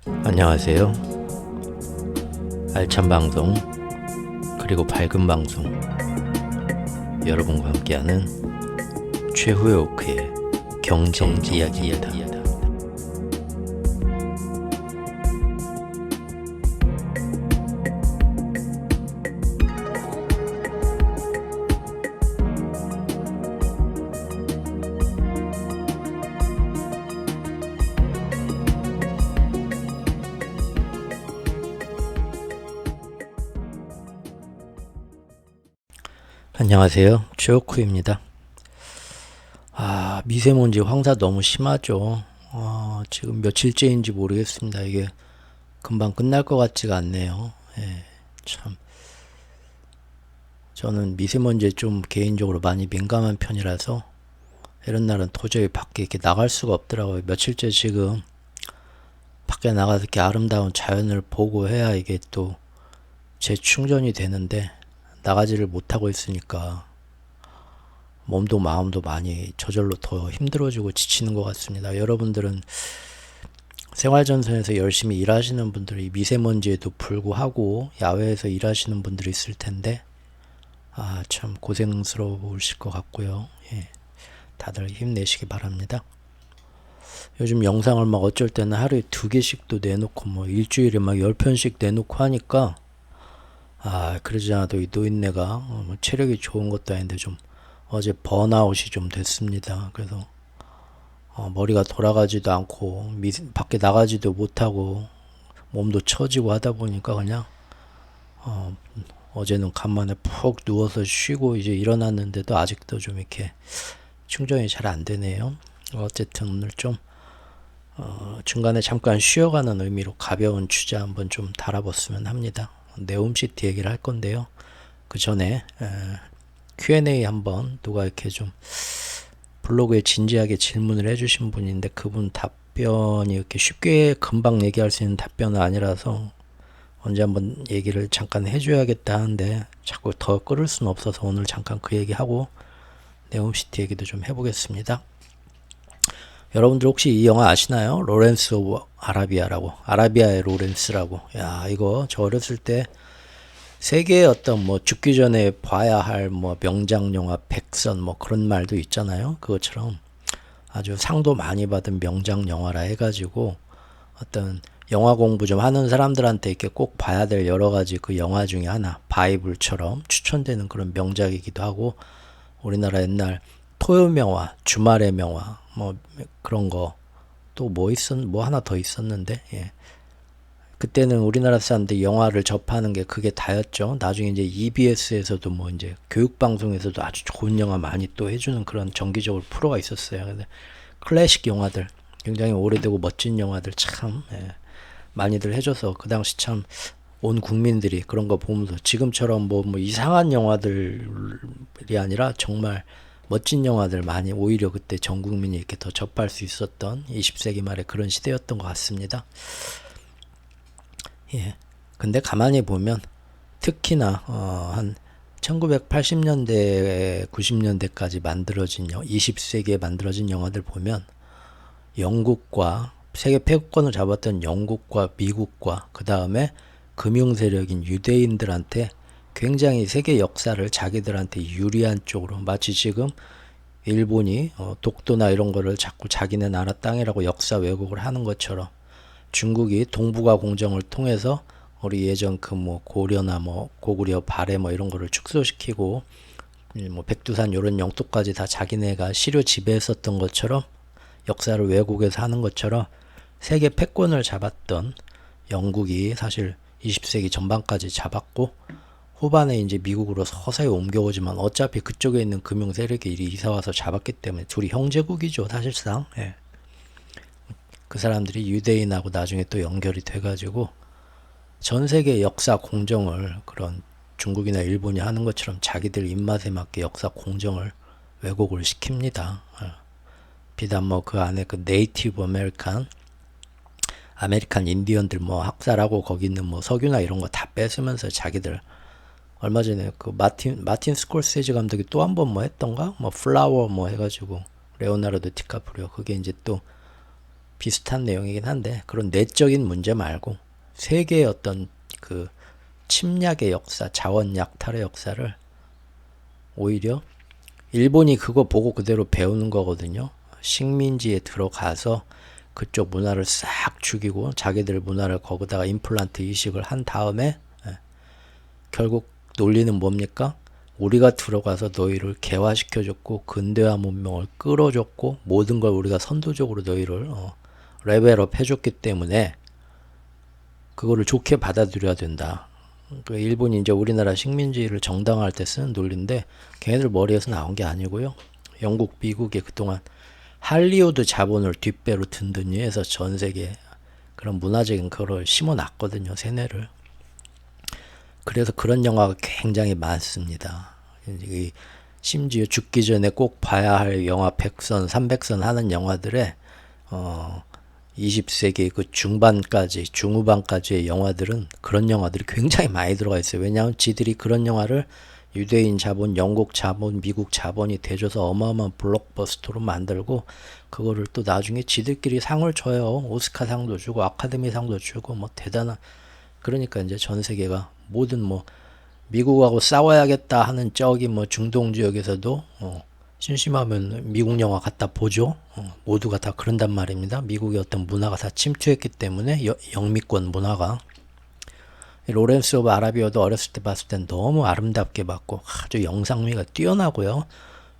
안녕하세요. 알찬 방송 그리고 밝은 방송 여러분과 함께하는 최후의 오크의 경제 이야기입니다. 안녕하세요. 최오크입니다. 미세먼지 황사 너무 심하죠. 지금 며칠째인지 모르겠습니다. 이게 금방 끝날 것 같지가 않네요. 참. 저는 미세먼지에 좀 개인적으로 많이 민감한 편이라서 이런 날은 도저히 밖에 이렇게 나갈 수가 없더라고요. 며칠째 지금 밖에 나가서 이렇게 아름다운 자연을 보고 해야 이게 또 재충전이 되는데 나가지를 못하고 있으니까 몸도 마음도 많이 저절로 더 힘들어지고 지치는 것 같습니다. 여러분들은 생활전선에서 열심히 일하시는 분들이 미세먼지에도 불구하고 야외에서 일하시는 분들이 있을 텐데 참 고생스러우실 것 같고요. 다들 힘내시기 바랍니다. 요즘 영상을 막 어쩔 때는 하루에 2개씩도 내놓고 뭐 일주일에 막 10편씩 내놓고 하니까 그러지 않아도 이 노인네가 체력이 좋은 것도 아닌데 좀 어제 번아웃이 좀 됐습니다. 그래서 머리가 돌아가지도 않고 밖에 나가지도 못하고 몸도 처지고 하다 보니까 그냥 어제는 간만에 푹 누워서 쉬고 이제 일어났는데도 아직도 좀 이렇게 충전이 잘 안 되네요. 어쨌든 오늘 좀 중간에 잠깐 쉬어가는 의미로 가벼운 주제 한번 좀 달아봤으면 합니다. 네옴시티 얘기를 할 건데요. 그 전에 Q&A 한번 누가 이렇게 좀 블로그에 진지하게 질문을 해주신 분인데 그분 답변이 이렇게 쉽게 금방 얘기할 수 있는 답변은 아니라서 언제 한번 얘기를 잠깐 해줘야겠다 하는데 자꾸 더 끌을 수는 없어서 오늘 잠깐 그 얘기하고 네옴시티 얘기도 좀 해보겠습니다. 여러분들 혹시 이 영화 아시나요? 로렌스 오브 아라비아라고, 아라비아의 로렌스라고. 이거 저 어렸을 때 세계의 어떤 뭐 죽기 전에 봐야 할 뭐 명작 영화 백선 뭐 그런 말도 있잖아요. 그것처럼 아주 상도 많이 받은 명작 영화라 해가지고 어떤 영화 공부 좀 하는 사람들한테 이렇게 꼭 봐야 될 여러 가지 그 영화 중에 하나, 바이블처럼 추천되는 그런 명작이기도 하고, 우리나라 옛날 토요 명화, 주말의 명화 뭐 그런 거 또 뭐 하나 더 있었는데 그때는 우리나라 사람들 영화를 접하는 게 그게 다였죠. 나중에 이제 EBS에서도 뭐 이제 교육방송에서도 아주 좋은 영화 많이 또 해주는 그런 정기적으로 프로가 있었어요. 근데 클래식 영화들, 굉장히 오래되고 멋진 영화들 참 많이들 해줘서 그 당시 참 온 국민들이 그런 거 보면서 지금처럼 뭐 이상한 영화들이 아니라 정말 멋진 영화들 많이 오히려 그때 전 국민이 이렇게 더 접할 수 있었던 20세기 말에 그런 시대였던 것 같습니다. 근데 가만히 보면 특히나 한 1980년대, 90년대까지 만들어진 20세기에 만들어진 영화들 보면 영국과 세계 패권을 잡았던 영국과 미국과 그 다음에 금융 세력인 유대인들한테 굉장히 세계 역사를 자기들한테 유리한 쪽으로, 마치 지금 일본이 독도나 이런 거를 자꾸 자기네 나라 땅이라고 역사 왜곡을 하는 것처럼 중국이 동북아 공정을 통해서 우리 예전 그 뭐 고려나 뭐 고구려 발해 뭐 이런 거를 축소시키고 뭐 백두산 이런 영토까지 다 자기네가 시료 지배했었던 것처럼 역사를 왜곡해서 하는 것처럼 세계 패권을 잡았던 영국이 사실 20세기 전반까지 잡았고 후반에 이제 미국으로 서서히 옮겨오지만 어차피 그쪽에 있는 금융 세력이 이사와서 잡았기 때문에 둘이 형제국이죠, 사실상. 그 사람들이 유대인하고 나중에 또 연결이 돼가지고 전 세계 역사 공정을 그런 중국이나 일본이 하는 것처럼 자기들 입맛에 맞게 역사 공정을 왜곡을 시킵니다. 비단 뭐 그 안에 그 네이티브 아메리칸 인디언들 뭐 학살하고 거기 있는 뭐 석유나 이런 거 다 뺏으면서 자기들, 얼마 전에 그 마틴 스콜세지 감독이 또 한 번 뭐 했던가? 뭐 플라워 뭐 해가지고 레오나르도 디카프리오, 그게 이제 또 비슷한 내용이긴 한데 그런 내적인 문제 말고 세계의 어떤 그 침략의 역사, 자원 약탈의 역사를 오히려 일본이 그거 보고 그대로 배우는 거거든요. 식민지에 들어가서 그쪽 문화를 싹 죽이고 자기들 문화를 거기다가 임플란트 이식을 한 다음에 결국 논리는 뭡니까? 우리가 들어가서 너희를 개화시켜줬고 근대화 문명을 끌어줬고 모든 걸 우리가 선도적으로 너희를 레벨업 해줬기 때문에 그거를 좋게 받아들여야 된다. 그 일본이 이제 우리나라 식민지를 정당화할 때 쓰는 논리인데 걔네들 머리에서 나온 게 아니고요. 영국, 미국이 그동안 할리우드 자본을 뒷배로 든든히 해서 전 세계에 그런 문화적인 그걸 심어놨거든요. 세뇌를. 그래서 그런 영화가 굉장히 많습니다. 심지어 죽기 전에 꼭 봐야 할 영화 100선, 300선 하는 영화들에 20세기 그 중반까지, 중후반까지의 영화들은 그런 영화들이 굉장히 많이 들어가 있어요. 왜냐하면 지들이 그런 영화를 유대인 자본, 영국 자본, 미국 자본이 대줘서 어마어마한 블록버스터로 만들고 그거를 또 나중에 지들끼리 상을 줘요. 오스카 상도 주고 아카데미 상도 주고 뭐 대단한 그러니까 이제 전 세계가 모든 뭐 미국하고 싸워야겠다 하는 저기 뭐 중동 지역에서도 심심하면 미국 영화 갖다 보죠. 모두가 다 그런단 말입니다. 미국의 어떤 문화가 다 침투했기 때문에 영미권 문화가 로렌스 오브 아라비아도 어렸을 때 봤을 땐 너무 아름답게 봤고 아주 영상미가 뛰어나고요.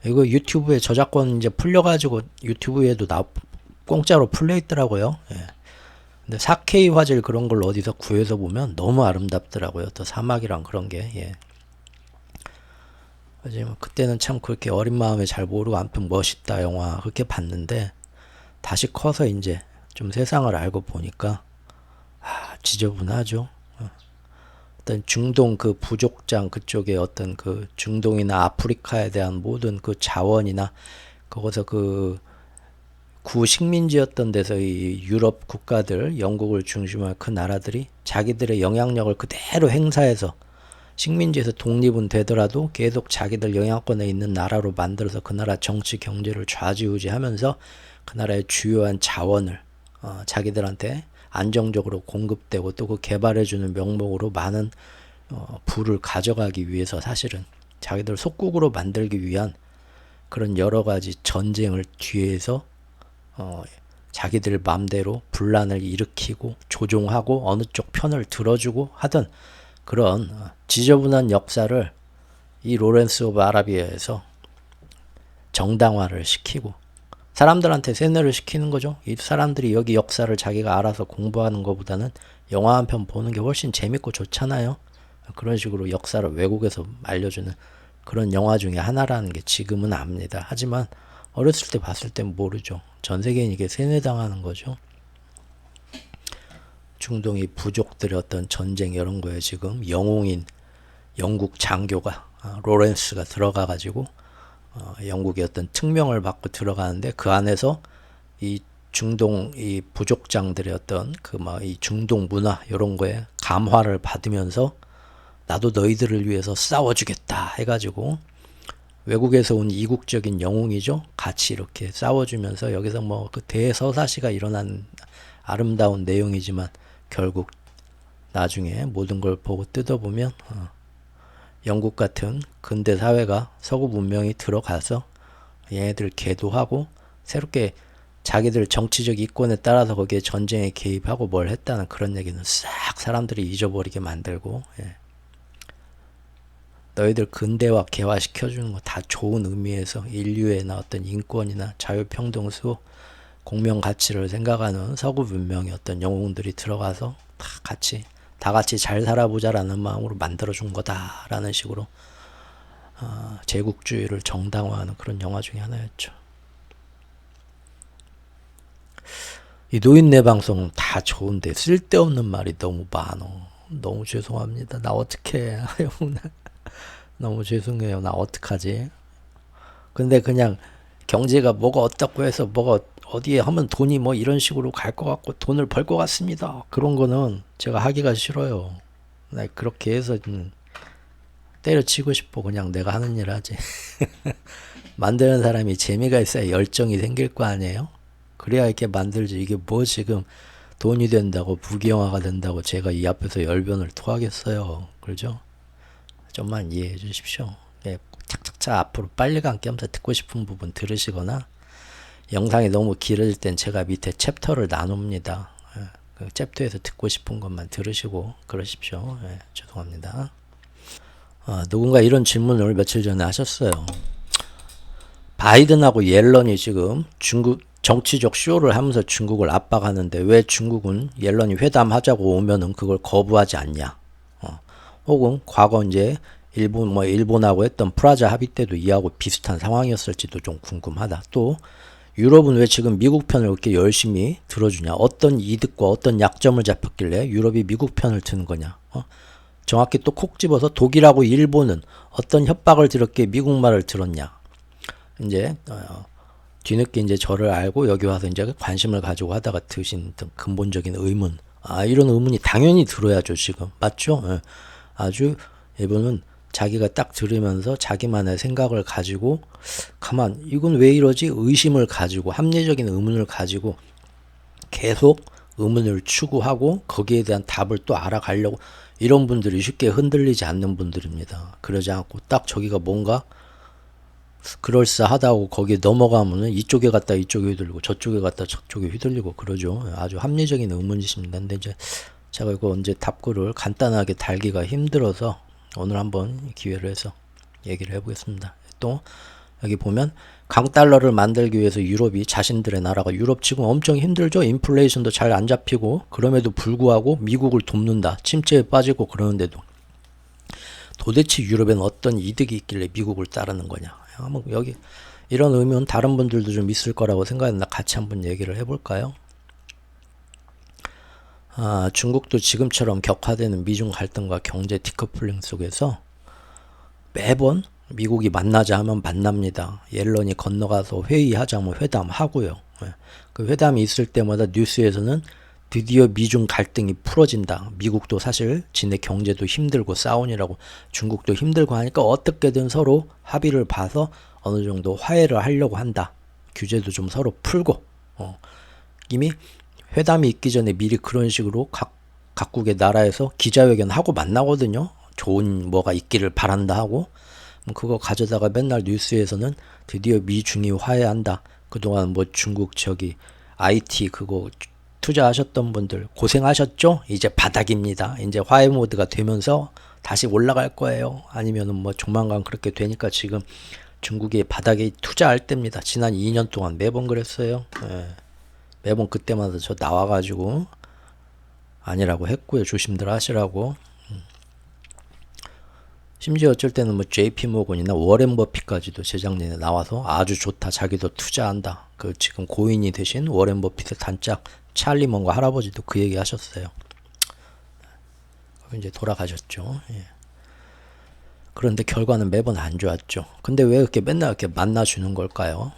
이거 유튜브에 저작권 이제 풀려가지고 유튜브에도 공짜로 풀려 있더라고요. 예. 근데 4K 화질 그런 걸 어디서 구해서 보면 너무 아름답더라고요. 또 사막이랑 그런 게. 예. 하지만 그때는 참 그렇게 어린 마음에 잘 모르고 아무튼 멋있다 영화 그렇게 봤는데 다시 커서 이제 좀 세상을 알고 보니까 지저분하죠. 어떤 중동 그 부족장 그쪽에 어떤 그 중동이나 아프리카에 대한 모든 그 자원이나 거기서 그 구식민지였던 데서 이 유럽 국가들, 영국을 중심으로 그 나라들이 자기들의 영향력을 그대로 행사해서 식민지에서 독립은 되더라도 계속 자기들 영향권에 있는 나라로 만들어서 그 나라 정치 경제를 좌지우지하면서 그 나라의 주요한 자원을 자기들한테 안정적으로 공급되고 또 그 개발해주는 명목으로 많은 부를 가져가기 위해서 사실은 자기들 속국으로 만들기 위한 그런 여러 가지 전쟁을 뒤에서 자기들 맘대로 분란을 일으키고 조종하고 어느 쪽 편을 들어주고 하던 그런 지저분한 역사를 이 로렌스 오브 아라비아에서 정당화를 시키고 사람들한테 세뇌를 시키는 거죠. 이 사람들이 여기 역사를 자기가 알아서 공부하는 것보다는 영화 한 편 보는 게 훨씬 재밌고 좋잖아요. 그런 식으로 역사를 외국에서 알려주는 그런 영화 중에 하나라는 게 지금은 압니다. 하지만 어렸을 때 봤을 땐 모르죠. 전 세계인 이게 세뇌당하는 거죠. 중동의 부족들의 어떤 전쟁 이런 거에 지금 영웅인 영국 장교가 로렌스가 들어가가지고 영국의 어떤 특명을 받고 들어가는데 그 안에서 이 중동 이 부족장들의 어떤 그 막 이 중동 문화 이런 거에 감화를 받으면서 나도 너희들을 위해서 싸워주겠다 해가지고 외국에서 온 이국적인 영웅이죠. 같이 이렇게 싸워주면서 여기서 뭐 그 대서사시가 일어난 아름다운 내용이지만 결국 나중에 모든 걸 보고 뜯어보면 영국 같은 근대 사회가 서구 문명이 들어가서 얘네들 계도하고 새롭게 자기들 정치적 이권에 따라서 거기에 전쟁에 개입하고 뭘 했다는 그런 얘기는 싹 사람들이 잊어버리게 만들고 너희들 근대화 개화시켜주는 거 다 좋은 의미에서 인류의 어떤 인권이나 자유평등수 공명 가치를 생각하는 서구 문명의 어떤 영웅들이 들어가서 다 같이 잘 살아보자라는 마음으로 만들어준 거다라는 식으로 제국주의를 정당화하는 그런 영화 중에 하나였죠. 이 노인네 방송은 다 좋은데 쓸데없는 말이 너무 많어. 너무 죄송합니다. 나 어떻게 해요? 너무 죄송해요. 나 어떡하지? 근데 그냥 경제가 뭐가 어떻고 해서 뭐가 어디에 하면 돈이 뭐 이런 식으로 갈 것 같고 돈을 벌 것 같습니다. 그런 거는 제가 하기가 싫어요. 나 그렇게 해서 때려치고 싶어. 그냥 내가 하는 일 하지. 만드는 사람이 재미가 있어야 열정이 생길 거 아니에요? 그래야 이렇게 만들지. 이게 뭐 지금 돈이 된다고 부귀영화가 된다고 제가 이 앞에서 열변을 토하겠어요. 그러죠? 좀만 이해해 주십시오. 예, 착착착 앞으로 빨리 감기하면서 듣고 싶은 부분 들으시거나 영상이 너무 길어질 땐 제가 밑에 챕터를 나눕니다. 예, 그 챕터에서 듣고 싶은 것만 들으시고 그러십시오. 예, 죄송합니다. 누군가 이런 질문을 며칠 전에 하셨어요. 바이든하고 옐런이 지금 중국 정치적 쇼를 하면서 중국을 압박하는데 왜 중국은 옐런이 회담하자고 오면은 그걸 거부하지 않냐? 혹은 과거 이제 일본하고 했던 프라자 합의 때도 이하고 비슷한 상황이었을지도 좀 궁금하다. 또 유럽은 왜 지금 미국 편을 그렇게 열심히 들어주냐? 어떤 이득과 어떤 약점을 잡혔길래 유럽이 미국 편을 드는 거냐? 정확히 또 콕 집어서 독일하고 일본은 어떤 협박을 들었기에 미국 말을 들었냐? 이제 뒤늦게 이제 저를 알고 여기 와서 이제 관심을 가지고 하다가 드신 근본적인 의문. 이런 의문이 당연히 들어야죠, 지금. 맞죠? 예. 아주 일본은 자기가 딱 들으면서 자기만의 생각을 가지고 가만 이건 왜 이러지? 의심을 가지고 합리적인 의문을 가지고 계속 의문을 추구하고 거기에 대한 답을 또 알아가려고 이런 분들이 쉽게 흔들리지 않는 분들입니다. 그러지 않고 딱 저기가 뭔가 그럴싸하다고 거기에 넘어가면은 이쪽에 갔다 이쪽에 휘둘리고 저쪽에 갔다 저쪽에 휘둘리고 그러죠. 아주 합리적인 의문이십니다. 근데 이제 제가 이거 언제 답글을 간단하게 달기가 힘들어서 오늘 한번 기회를 해서 얘기를 해보겠습니다. 또 여기 보면 강달러를 만들기 위해서 유럽이 자신들의 나라가 유럽 지금 엄청 힘들죠. 인플레이션도 잘 안 잡히고 그럼에도 불구하고 미국을 돕는다. 침체에 빠지고 그러는데도 도대체 유럽에는 어떤 이득이 있길래 미국을 따르는 거냐. 한번 여기 이런 의문 다른 분들도 좀 있을 거라고 생각했나 같이 한번 얘기를 해볼까요? 중국도 지금처럼 격화되는 미중 갈등과 경제 디커플링 속에서 매번 미국이 만나자 하면 만납니다. 옐런이 건너가서 회의하자면 회담하고요. 그 회담이 있을 때마다 뉴스에서는 드디어 미중 갈등이 풀어진다. 미국도 사실 지네 경제도 힘들고 싸우느라고 중국도 힘들고 하니까 어떻게든 서로 합의를 봐서 어느 정도 화해를 하려고 한다. 규제도 좀 서로 풀고 이미 회담이 있기 전에 미리 그런 식으로 각국의 나라에서 기자회견 하고 만나거든요. 좋은 뭐가 있기를 바란다 하고 그거 가져다가 맨날 뉴스에서는 드디어 미중이 화해한다. 그동안 뭐 중국 IT 그거 투자하셨던 분들 고생하셨죠? 이제 바닥입니다. 이제 화해 모드가 되면서 다시 올라갈 거예요. 아니면은 뭐 조만간 그렇게 되니까 지금 중국이 바닥에 투자할 때입니다. 지난 2년 동안 매번 그랬어요. 예. 매번 그때마다 저 나와가지고 아니라고 했고요. 조심들 하시라고. 심지어 어쩔 때는 뭐 JP 모건이나 워렌 버핏까지도 재작년에 나와서 아주 좋다. 자기도 투자한다. 그 지금 고인이 되신 워렌 버핏의 단짝 찰리 먼과 할아버지도 그 얘기 하셨어요. 이제 돌아가셨죠. 예. 그런데 결과는 매번 안 좋았죠. 근데 왜 이렇게 맨날 이렇게 만나주는 걸까요?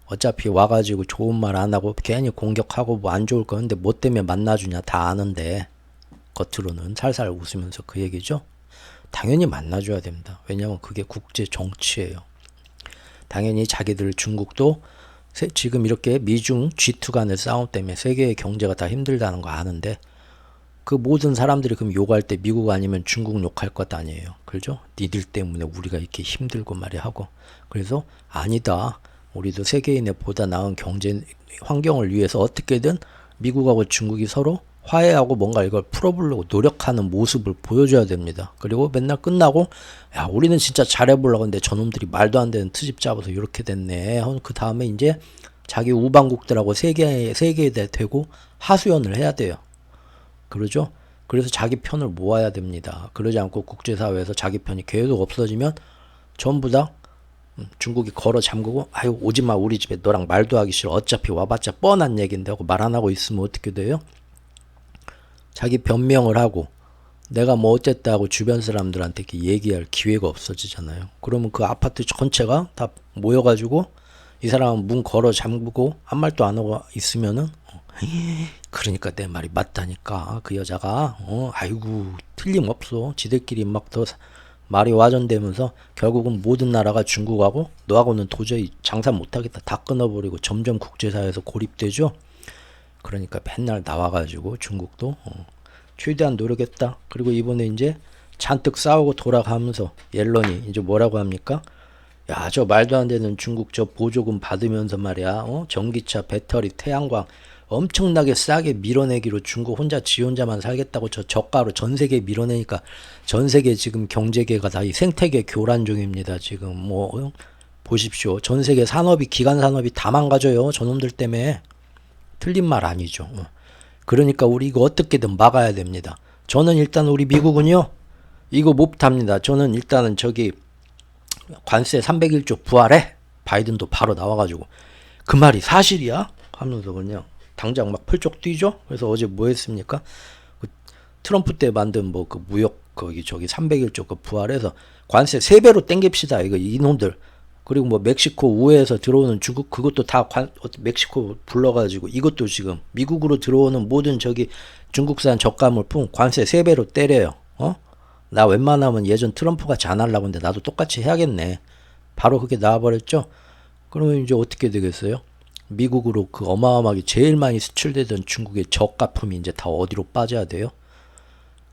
어차피 와가지고 좋은 말 안 하고 괜히 공격하고 뭐 안 좋을 거 근데 뭐 때문에 만나주냐 다 아는데 겉으로는 살살 웃으면서 그 얘기죠. 당연히 만나줘야 됩니다. 왜냐하면 그게 국제 정치예요. 당연히 자기들 중국도 지금 이렇게 미중 G2 간의 싸움 때문에 세계의 경제가 다 힘들다는 거 아는데 그 모든 사람들이 그럼 욕할 때 미국 아니면 중국 욕할 것 아니에요. 그죠? 니들 때문에 우리가 이렇게 힘들고 말이야 하고 그래서 아니다. 우리도 세계인의 보다 나은 경제 환경을 위해서 어떻게든 미국하고 중국이 서로 화해하고 뭔가 이걸 풀어보려고 노력하는 모습을 보여줘야 됩니다. 그리고 맨날 끝나고 야 우리는 진짜 잘해보려고 했는데 저놈들이 말도 안 되는 트집 잡아서 이렇게 됐네. 그 다음에 이제 자기 우방국들하고 세계에 대고 하소연을 해야 돼요. 그러죠? 그래서 자기 편을 모아야 됩니다. 그러지 않고 국제사회에서 자기 편이 계속 없어지면 전부 다 중국이 걸어 잠그고 아유 오지마 우리 집에 너랑 말도 하기 싫어 어차피 와봤자 뻔한 얘긴데 하고 말 안 하고 있으면 어떻게 돼요? 자기 변명을 하고 내가 뭐 어쨌다 하고 주변 사람들한테 이렇게 얘기할 기회가 없어지잖아요. 그러면 그 아파트 전체가 다 모여가지고 이 사람은 문 걸어 잠그고 한 말도 안 하고 있으면은 그러니까 내 말이 맞다니까 그 여자가 아이고 틀림없어 지들끼리 막 더 말이 와전되면서 결국은 모든 나라가 중국하고 너하고는 도저히 장사 못하겠다 다 끊어버리고 점점 국제사회에서 고립되죠. 그러니까 맨날 나와가지고 중국도 최대한 노력했다. 그리고 이번에 이제 잔뜩 싸우고 돌아가면서 옐런이 이제 뭐라고 합니까? 야, 저 말도 안 되는 중국 저 보조금 받으면서 말이야, 전기차, 배터리, 태양광 엄청나게 싸게 밀어내기로 중국 혼자 지 혼자만 살겠다고 저 저가로 전 세계에 밀어내니까 전 세계 지금 경제계가 다 이 생태계 교란 중입니다. 지금 보십시오. 전 세계 산업이 기간 산업이 다 망가져요. 저놈들 때문에. 틀린 말 아니죠. 그러니까 우리 이거 어떻게든 막아야 됩니다. 저는 일단 우리 미국은요. 이거 못합니다. 저는 일단은 저기 관세 301조 부활해. 바이든도 바로 나와가지고 그 말이 사실이야? 하면서 그냥 당장 막 펄쩍 뛰죠. 그래서 어제 뭐 했습니까? 그 트럼프 때 만든 뭐 그 무역 거기 저기 301조 그 부활해서 관세 3배로 땡깁시다. 이거 이놈들. 그리고 뭐 멕시코 우회에서 들어오는 중국 그것도 다 멕시코 불러가지고 이것도 지금 미국으로 들어오는 모든 저기 중국산 저가 물품 관세 3배로 때려요. 나 웬만하면 예전 트럼프가 잘하려고 했는데 나도 똑같이 해야겠네. 바로 그게 나와버렸죠. 그러면 이제 어떻게 되겠어요? 미국으로 그 어마어마하게 제일 많이 수출되던 중국의 저가품이 이제 다 어디로 빠져야 돼요?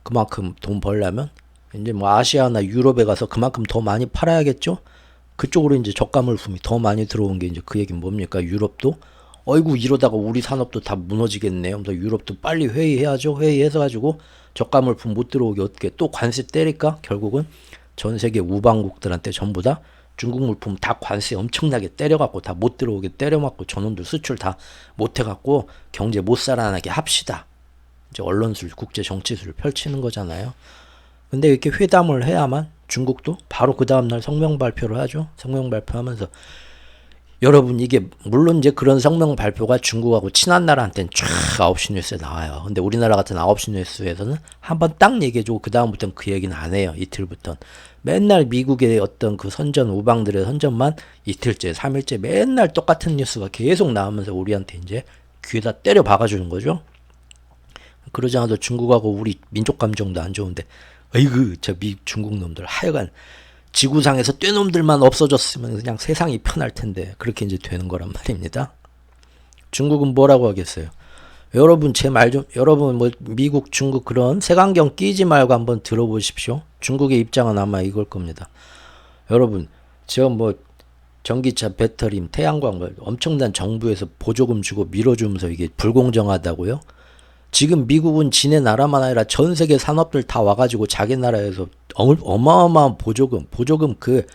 그만큼 돈 벌려면 이제 뭐 아시아나 유럽에 가서 그만큼 더 많이 팔아야겠죠? 그쪽으로 이제 저가 물품이 더 많이 들어온 게 이제 그 얘기는 뭡니까? 유럽도 어이구 이러다가 우리 산업도 다 무너지겠네요. 그래서 유럽도 빨리 회의해야죠. 회의해서 가지고 저가 물품 못 들어오게 어떻게 또 관세 때릴까? 결국은 전 세계 우방국들한테 전부 다 중국 물품 다 관세 엄청나게 때려갖고 다 못 들어오게 때려맞고 저놈들 수출 다 못해갖고 경제 못 살아나게 합시다. 이제 언론술, 국제 정치술을 펼치는 거잖아요. 근데 이렇게 회담을 해야만 중국도 바로 그 다음날 성명 발표를 하죠. 성명 발표하면서 여러분 이게 물론 이제 그런 성명 발표가 중국하고 친한 나라한테는 쫙 9시 뉴스에 나와요. 근데 우리나라 같은 9시 뉴스에서는 한번 딱 얘기해주고 그 다음부터는 그 얘기는 안 해요. 이틀부터는. 맨날 미국의 어떤 그 선전 우방들의 선전만 이틀째 3일째 맨날 똑같은 뉴스가 계속 나오면서 우리한테 이제 귀에다 때려 박아주는 거죠. 그러지 않아도 중국하고 우리 민족 감정도 안 좋은데 어이구 저 중국 놈들 하여간 지구상에서 떼놈들만 없어졌으면 그냥 세상이 편할 텐데 그렇게 이제 되는 거란 말입니다. 중국은 뭐라고 하겠어요? 여러분 제 말 좀 여러분 뭐 미국 중국 그런 색안경 끼지 말고 한번 들어보십시오. 중국의 입장은 아마 이걸 겁니다. 여러분 저 뭐 전기차 배터리 태양광 뭐 엄청난 정부에서 보조금 주고 밀어주면서 이게 불공정하다고요? 지금 미국은 지네 나라만 아니라 전 세계 산업들 다 와가지고 자기 나라에서 어마어마한 보조금 그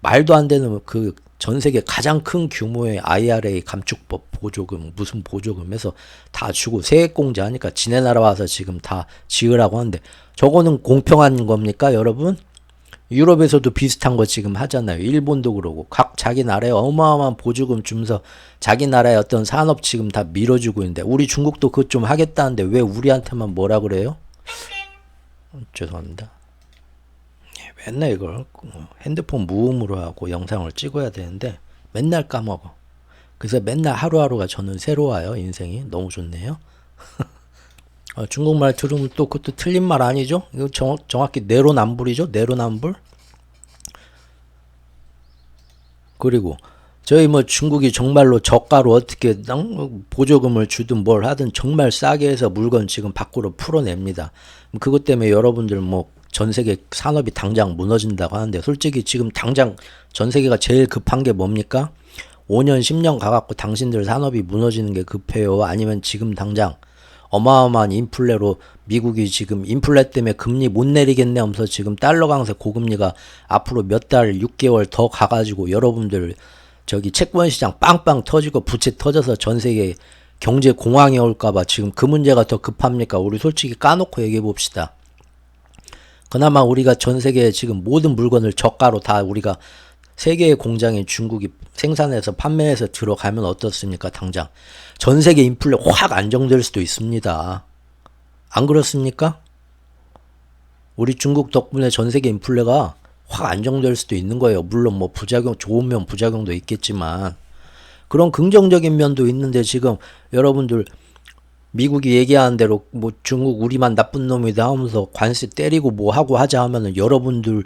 말도 안 되는 그 전 세계 가장 큰 규모의 IRA 감축법 보조금 무슨 보조금에서 다 주고 세액공제 하니까 지네 나라 와서 지금 다 지으라고 하는데 저거는 공평한 겁니까 여러분? 유럽에서도 비슷한 거 지금 하잖아요. 일본도 그러고 각 자기 나라에 어마어마한 보조금 주면서 자기 나라의 어떤 산업 지금 다 밀어주고 있는데 우리 중국도 그것 좀 하겠다는데 왜 우리한테만 뭐라 그래요? 죄송합니다. 맨날 이걸 핸드폰 무음으로 하고 영상을 찍어야 되는데 맨날 까먹어. 그래서 맨날 하루하루가 저는 새로워요. 인생이 너무 좋네요. 중국말 들으면 또 그것도 틀린 말 아니죠? 이거 정확히 내로남불이죠? 내로남불? 그리고 저희 뭐 중국이 정말로 저가로 어떻게 보조금을 주든 뭘 하든 정말 싸게 해서 물건 지금 밖으로 풀어냅니다. 그것 때문에 여러분들 뭐 전 세계 산업이 당장 무너진다고 하는데 솔직히 지금 당장 전 세계가 제일 급한 게 뭡니까? 5년 10년 가갖고 당신들 산업이 무너지는 게 급해요? 아니면 지금 당장 어마어마한 인플레로 미국이 지금 인플레 때문에 금리 못 내리겠네 하면서 지금 달러 강세 고금리가 앞으로 몇 달 6개월 더 가가지고 여러분들 저기 채권 시장 빵빵 터지고 부채 터져서 전 세계 경제 공황이 올까봐 지금 그 문제가 더 급합니까? 우리 솔직히 까놓고 얘기해 봅시다. 그나마 우리가 전 세계에 지금 모든 물건을 저가로 다 우리가 세계의 공장에 중국이 생산해서 판매해서 들어가면 어떻습니까? 당장 전 세계 인플레 확 안정될 수도 있습니다. 안 그렇습니까? 우리 중국 덕분에 전 세계 인플레가 확 안정될 수도 있는 거예요. 물론 뭐 부작용 좋은 면 부작용도 있겠지만 그런 긍정적인 면도 있는데 지금 여러분들 미국이 얘기하는 대로 뭐 중국 우리만 나쁜 놈이다 하면서 관세 때리고 뭐 하고 하자 하면은 여러분들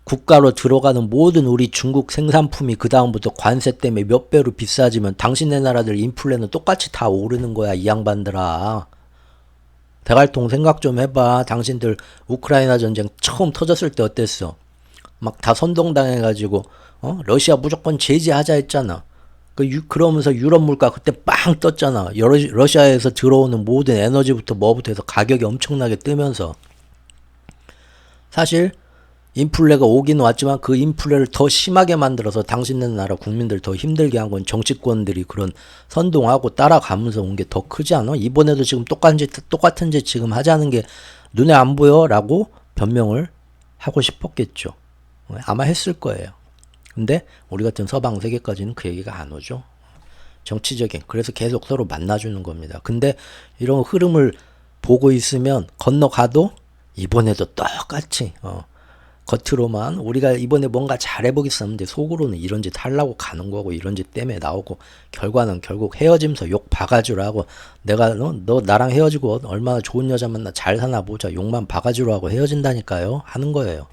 국가로 들어가는 모든 우리 중국 생산품이 그 다음부터 관세 때문에 몇 배로 비싸지면 당신네 나라들 인플레는 똑같이 다 오르는 거야, 이 양반들아. 대갈통 생각 좀 해봐. 당신들 우크라이나 전쟁 처음 터졌을 때 어땠어? 막 다 선동당해가지고 러시아 무조건 제재하자 했잖아. 그러면서 유럽 물가 그때 빵 떴잖아. 러시아에서 들어오는 모든 에너지부터 뭐부터 해서 가격이 엄청나게 뜨면서 사실 인플레가 오긴 왔지만 그 인플레를 더 심하게 만들어서 당신네 나라 국민들 더 힘들게 한 건 정치권들이 그런 선동하고 따라가면서 온 게 더 크지 않아? 이번에도 지금 똑같은 짓 지금 하자는 게 눈에 안 보여? 라고 변명을 하고 싶었겠죠. 아마 했을 거예요. 근데 우리 같은 서방 세계까지는 그 얘기가 안 오죠. 정치적인. 그래서 계속 서로 만나주는 겁니다. 근데 이런 흐름을 보고 있으면 건너가도 이번에도 똑같이 겉으로만 우리가 이번에 뭔가 잘해보겠었는데 속으로는 이런 짓 하려고 가는 거고 이런 짓 때문에 나오고 결과는 결국 헤어지면서 욕 바가지로 내가 너 나랑 헤어지고 얼마나 좋은 여자 만나 잘 사나 보자 욕만 바가지로 하고 헤어진다니까요 하는 거예요.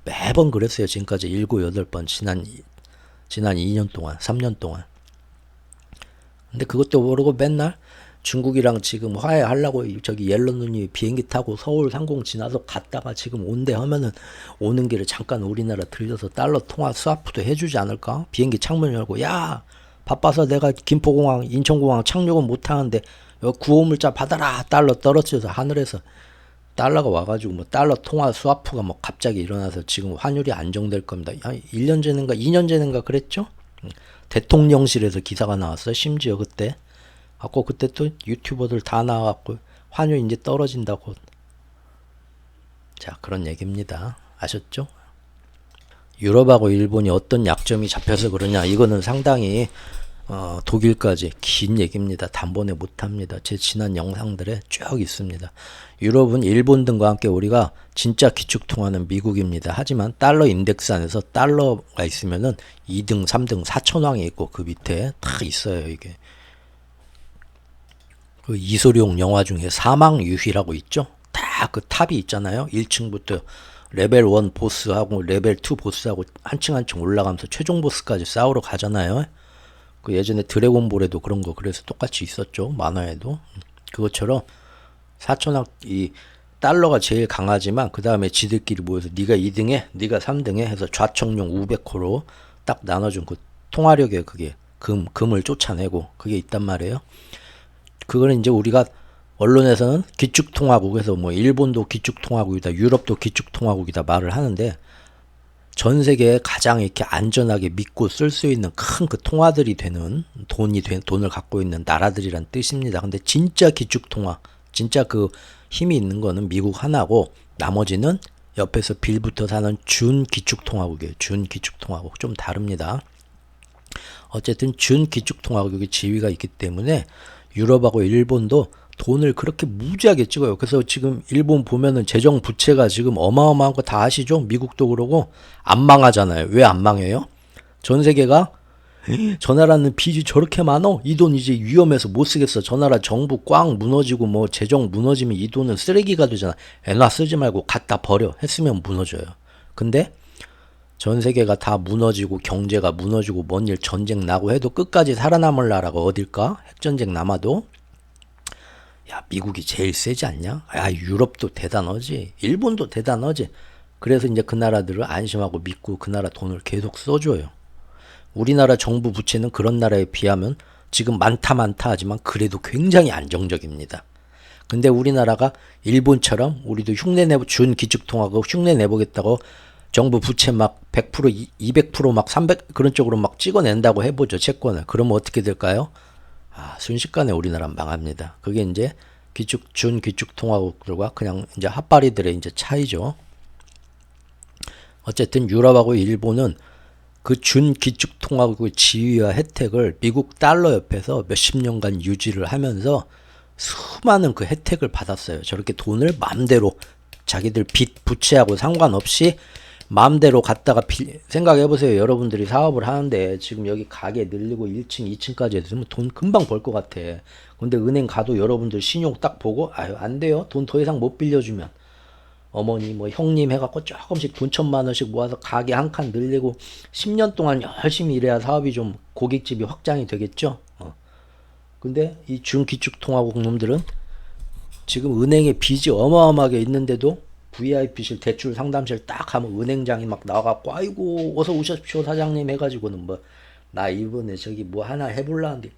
매번 그랬어요. 지금까지 7, 8번 지난 2년 동안 3년 동안. 근데 그것도 모르고 맨날 중국이랑 지금 화해하려고 저기 옐런눈이 비행기 타고 서울 상공 지나서 갔다가 지금 온대 하면은 오는 길에 잠깐 우리나라 들려서 달러 통화 스와프도 해주지 않을까? 비행기 창문 열고 야 바빠서 내가 김포공항 인천공항 착륙은 못하는데 구호물자 받아라 달러 떨어져서 하늘에서 달러가 와가지고 뭐 달러 통화 스와프가 뭐 갑자기 일어나서 지금 환율이 안정될 겁니다. 한 1년 전인가 2년 전인가 그랬죠? 대통령실에서 기사가 나왔어요. 심지어 그때. 갖고 그때 또 유튜버들 다 나와갖고 환율 이제 떨어진다고. 자, 그런 얘기입니다. 아셨죠? 유럽하고 일본이 어떤 약점이 잡혀서 그러냐. 이거는 상당히 독일까지 긴 얘기입니다. 단번에 못합니다. 제 지난 영상들에 쭉 있습니다. 유럽은 일본 등과 함께 우리가 진짜 기축통화는 미국입니다. 하지만 달러 인덱스 안에서 달러가 있으면은 2등, 3등, 4천왕이 있고 그 밑에 다 있어요. 이게 그 이소룡 영화 중에 사망유희라고 있죠. 다 그 탑이 있잖아요. 1층부터 레벨 1 보스하고 레벨 2 보스하고 한층 한층 올라가면서 최종 보스까지 싸우러 가잖아요. 그 예전에 드래곤볼에도 그런 거 그래서 똑같이 있었죠. 만화에도. 그것처럼 4천왕 이 달러가 제일 강하지만 그 다음에 지들끼리 모여서 네가 2등해 네가 3등해 해서 좌청룡 우백호로 딱 나눠준 그 통화력의 그게 금을 쫓아내고 그게 있단 말이에요. 그거는 이제 우리가 언론에서는 기축통화국에서 뭐 일본도 기축통화국이다 유럽도 기축통화국이다 말을 하는데 전 세계에 가장 이렇게 안전하게 믿고 쓸 수 있는 큰 그 통화들이 되는 돈을 갖고 있는 나라들이란 뜻입니다. 근데 진짜 기축통화 진짜 그 힘이 있는 거는 미국 하나고 나머지는 옆에서 빌부터 사는 준기축통화국이에요. 준기축통화국 좀 다릅니다. 어쨌든 준기축통화국의 지위가 있기 때문에 유럽하고 일본도 돈을 그렇게 무지하게 찍어요. 그래서 지금 일본 보면은 재정 부채가 지금 어마어마한 거 다 아시죠? 미국도 그러고 안 망하잖아요. 왜 안 망해요? 전 세계가 저 나라는 빚이 저렇게 많어? 이 돈 이제 위험해서 못 쓰겠어. 저 나라 정부 꽝 무너지고 뭐 재정 무너지면 이 돈은 쓰레기가 되잖아. 애나 쓰지 말고 갖다 버려 했으면 무너져요. 근데 전 세계가 다 무너지고 경제가 무너지고 뭔 일 전쟁 나고 해도 끝까지 살아남을 나라가 어딜까? 핵전쟁 남아도 야 미국이 제일 세지 않냐? 야 유럽도 대단하지. 일본도 대단하지. 그래서 이제 그 나라들을 안심하고 믿고 그 나라 돈을 계속 써줘요. 우리나라 정부 부채는 그런 나라에 비하면 지금 많다 하지만 그래도 굉장히 안정적입니다. 근데 우리나라가 일본처럼 우리도 준 기축통화국 흉내 내보겠다고 정부 부채 막 100%, 200%, 막 300 그런 쪽으로 막 찍어낸다고 해보죠. 채권을. 그러면 어떻게 될까요? 순식간에 우리나라 망합니다. 그게 이제 준 기축통화국들과 그냥 이제 핫바리들의 이제 차이죠. 어쨌든 유럽하고 일본은 그 준 기축통화국의 지위와 혜택을 미국 달러 옆에서 몇십 년간 유지를 하면서 수많은 그 혜택을 받았어요. 저렇게 돈을 마음대로 자기들 빚 부채하고 상관없이 마음대로 갖다가 생각해보세요. 여러분들이 사업을 하는데 지금 여기 가게 늘리고 1층, 2층까지 했으면 돈 금방 벌 것 같아. 근데 은행 가도 여러분들 신용 딱 보고 아유 안 돼요. 돈 더 이상 못 빌려주면 어머니 뭐 형님 해갖고 조금씩 돈 1,000만 원씩 모아서 가게 한 칸 늘리고 10년 동안 열심히 일해야 사업이 좀 고깃집이 확장이 되겠죠. 근데 이 중기축통화국 놈들은 지금 은행에 빚이 어마어마하게 있는데도 VIP실 대출 상담실 딱 하면 은행장이 막 나와갖고 아이고 어서 오십시오 사장님 해가지고는 뭐 나 이번에 저기 뭐 하나 해볼라는데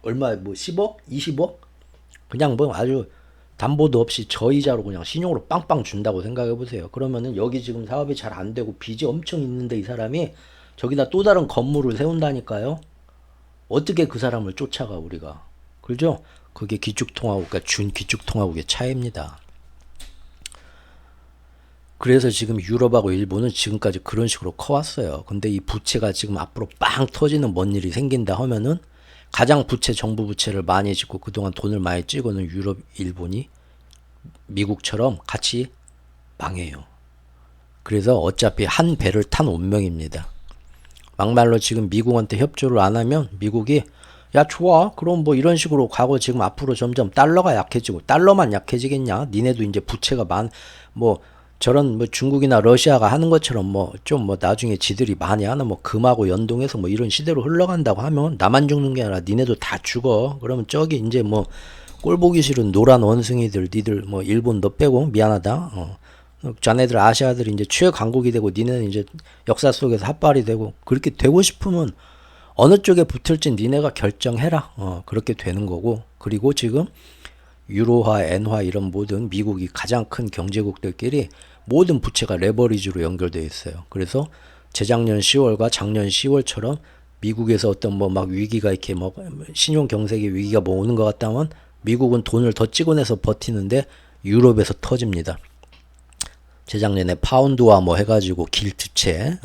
얼마 뭐 10억? 20억? 그냥 뭐 아주 담보도 없이 저이자로 그냥 신용으로 빵빵 준다고 생각해 보세요. 그러면은 여기 지금 사업이 잘 안 되고 빚이 엄청 있는데 이 사람이 저기다 또 다른 건물을 세운다니까요. 어떻게 그 사람을 쫓아가 우리가. 그죠? 그게 기축통화국과 준기축통화국의 차이입니다. 그래서 지금 유럽하고 일본은 지금까지 그런 식으로 커왔어요. 근데 이 부채가 지금 앞으로 빵 터지는 뭔 일이 생긴다 하면은 가장 부채, 정부 부채를 많이 짓고 그동안 돈을 많이 찍어놓은 유럽, 일본이 미국처럼 같이 망해요. 그래서 어차피 한 배를 탄 운명입니다. 막말로 지금 미국한테 협조를 안 하면 미국이 야 좋아 그럼 뭐 이런 식으로 가고 지금 앞으로 점점 달러가 약해지고 달러만 약해지겠냐 니네도 이제 부채가 뭐 저런 뭐 중국이나 러시아가 하는 것처럼 뭐 좀 뭐 나중에 지들이 많이 하는 뭐 금하고 연동해서 뭐 이런 시대로 흘러간다고 하면 나만 죽는 게 아니라 니네도 다 죽어. 그러면 저기 이제 뭐 꼴 보기 싫은 노란 원숭이들 니들 뭐 일본 너 빼고 미안하다. 자네들 아시아들이 이제 최강국이 되고 니네는 이제 역사 속에서 핫발이 되고 그렇게 되고 싶으면 어느 쪽에 붙을지 니네가 결정해라. 그렇게 되는 거고. 그리고 지금 유로화, 엔화 이런 모든 미국이 가장 큰 경제국들끼리 모든 부채가 레버리지로 연결되어 있어요. 그래서 재작년 10월과 작년 10월처럼 미국에서 어떤 뭐 막 위기가 이렇게 뭐 신용 경색의 위기가 뭐 오는 것 같다면 미국은 돈을 더 찍어내서 버티는데 유럽에서 터집니다. 재작년에 파운드화 뭐 해가지고 길트채,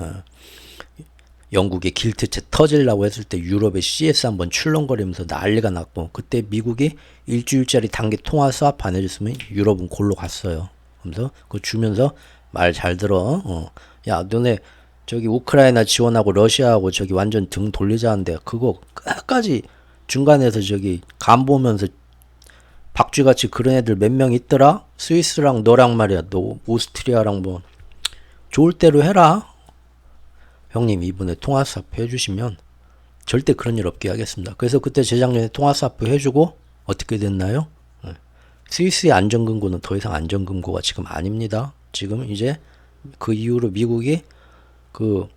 영국의 길트채 터지려고 했을 때 유럽의 CS 한번 출렁거리면서 난리가 났고 그때 미국이 일주일짜리 단기 통화 스왑 안 해줬으면 유럽은 골로 갔어요. 그래서 그거 주면서 말 잘 들어. 야 너네 저기 우크라이나 지원하고 러시아하고 저기 완전 등 돌리자는데 그거 끝까지 중간에서 저기 간 보면서 박쥐같이 그런 애들 몇 명 있더라? 스위스랑 너랑 말이야. 너 오스트리아랑 뭐 좋을 대로 해라. 형님 이번에 통화사프 해주시면 절대 그런 일 없게 하겠습니다. 그래서 그때 재작년에 통화사프 해주고 어떻게 됐나요? 스위스의 안전금고는 더 이상 안전금고가 지금 아닙니다. 지금 이제 그 이후로 미국이 그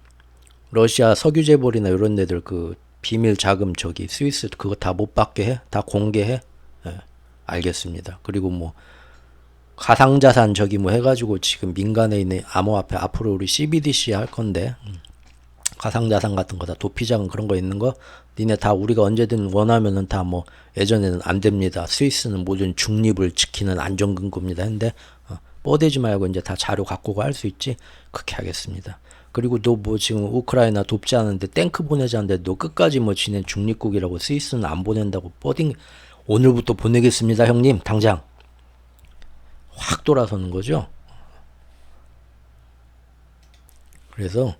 러시아 석유재벌이나 이런 데들 그 비밀 자금 저기 스위스 그거 다 못 받게 해? 다 공개해? 알겠습니다. 그리고 뭐 가상자산 저기 뭐 해가지고 지금 민간에 있는 암호화폐 앞으로 우리 CBDC 할 건데 가상자산 같은 거 다 도피자금 그런 거 있는 거 니네 다 우리가 언제든 원하면은 다 뭐 예전에는 안 됩니다. 스위스는 모든 중립을 지키는 안전금고입니다. 했는데 뻗대지 말고 이제 다 자료 갖고 갈 수 있지. 그렇게 하겠습니다. 그리고 너 뭐 지금 우크라이나 돕지 않은데 탱크 보내자는데 너 끝까지 뭐 지네 중립국이라고 스위스는 안 보낸다고 뻗딩 오늘부터 보내겠습니다 형님 당장 확 돌아서는 거죠. 그래서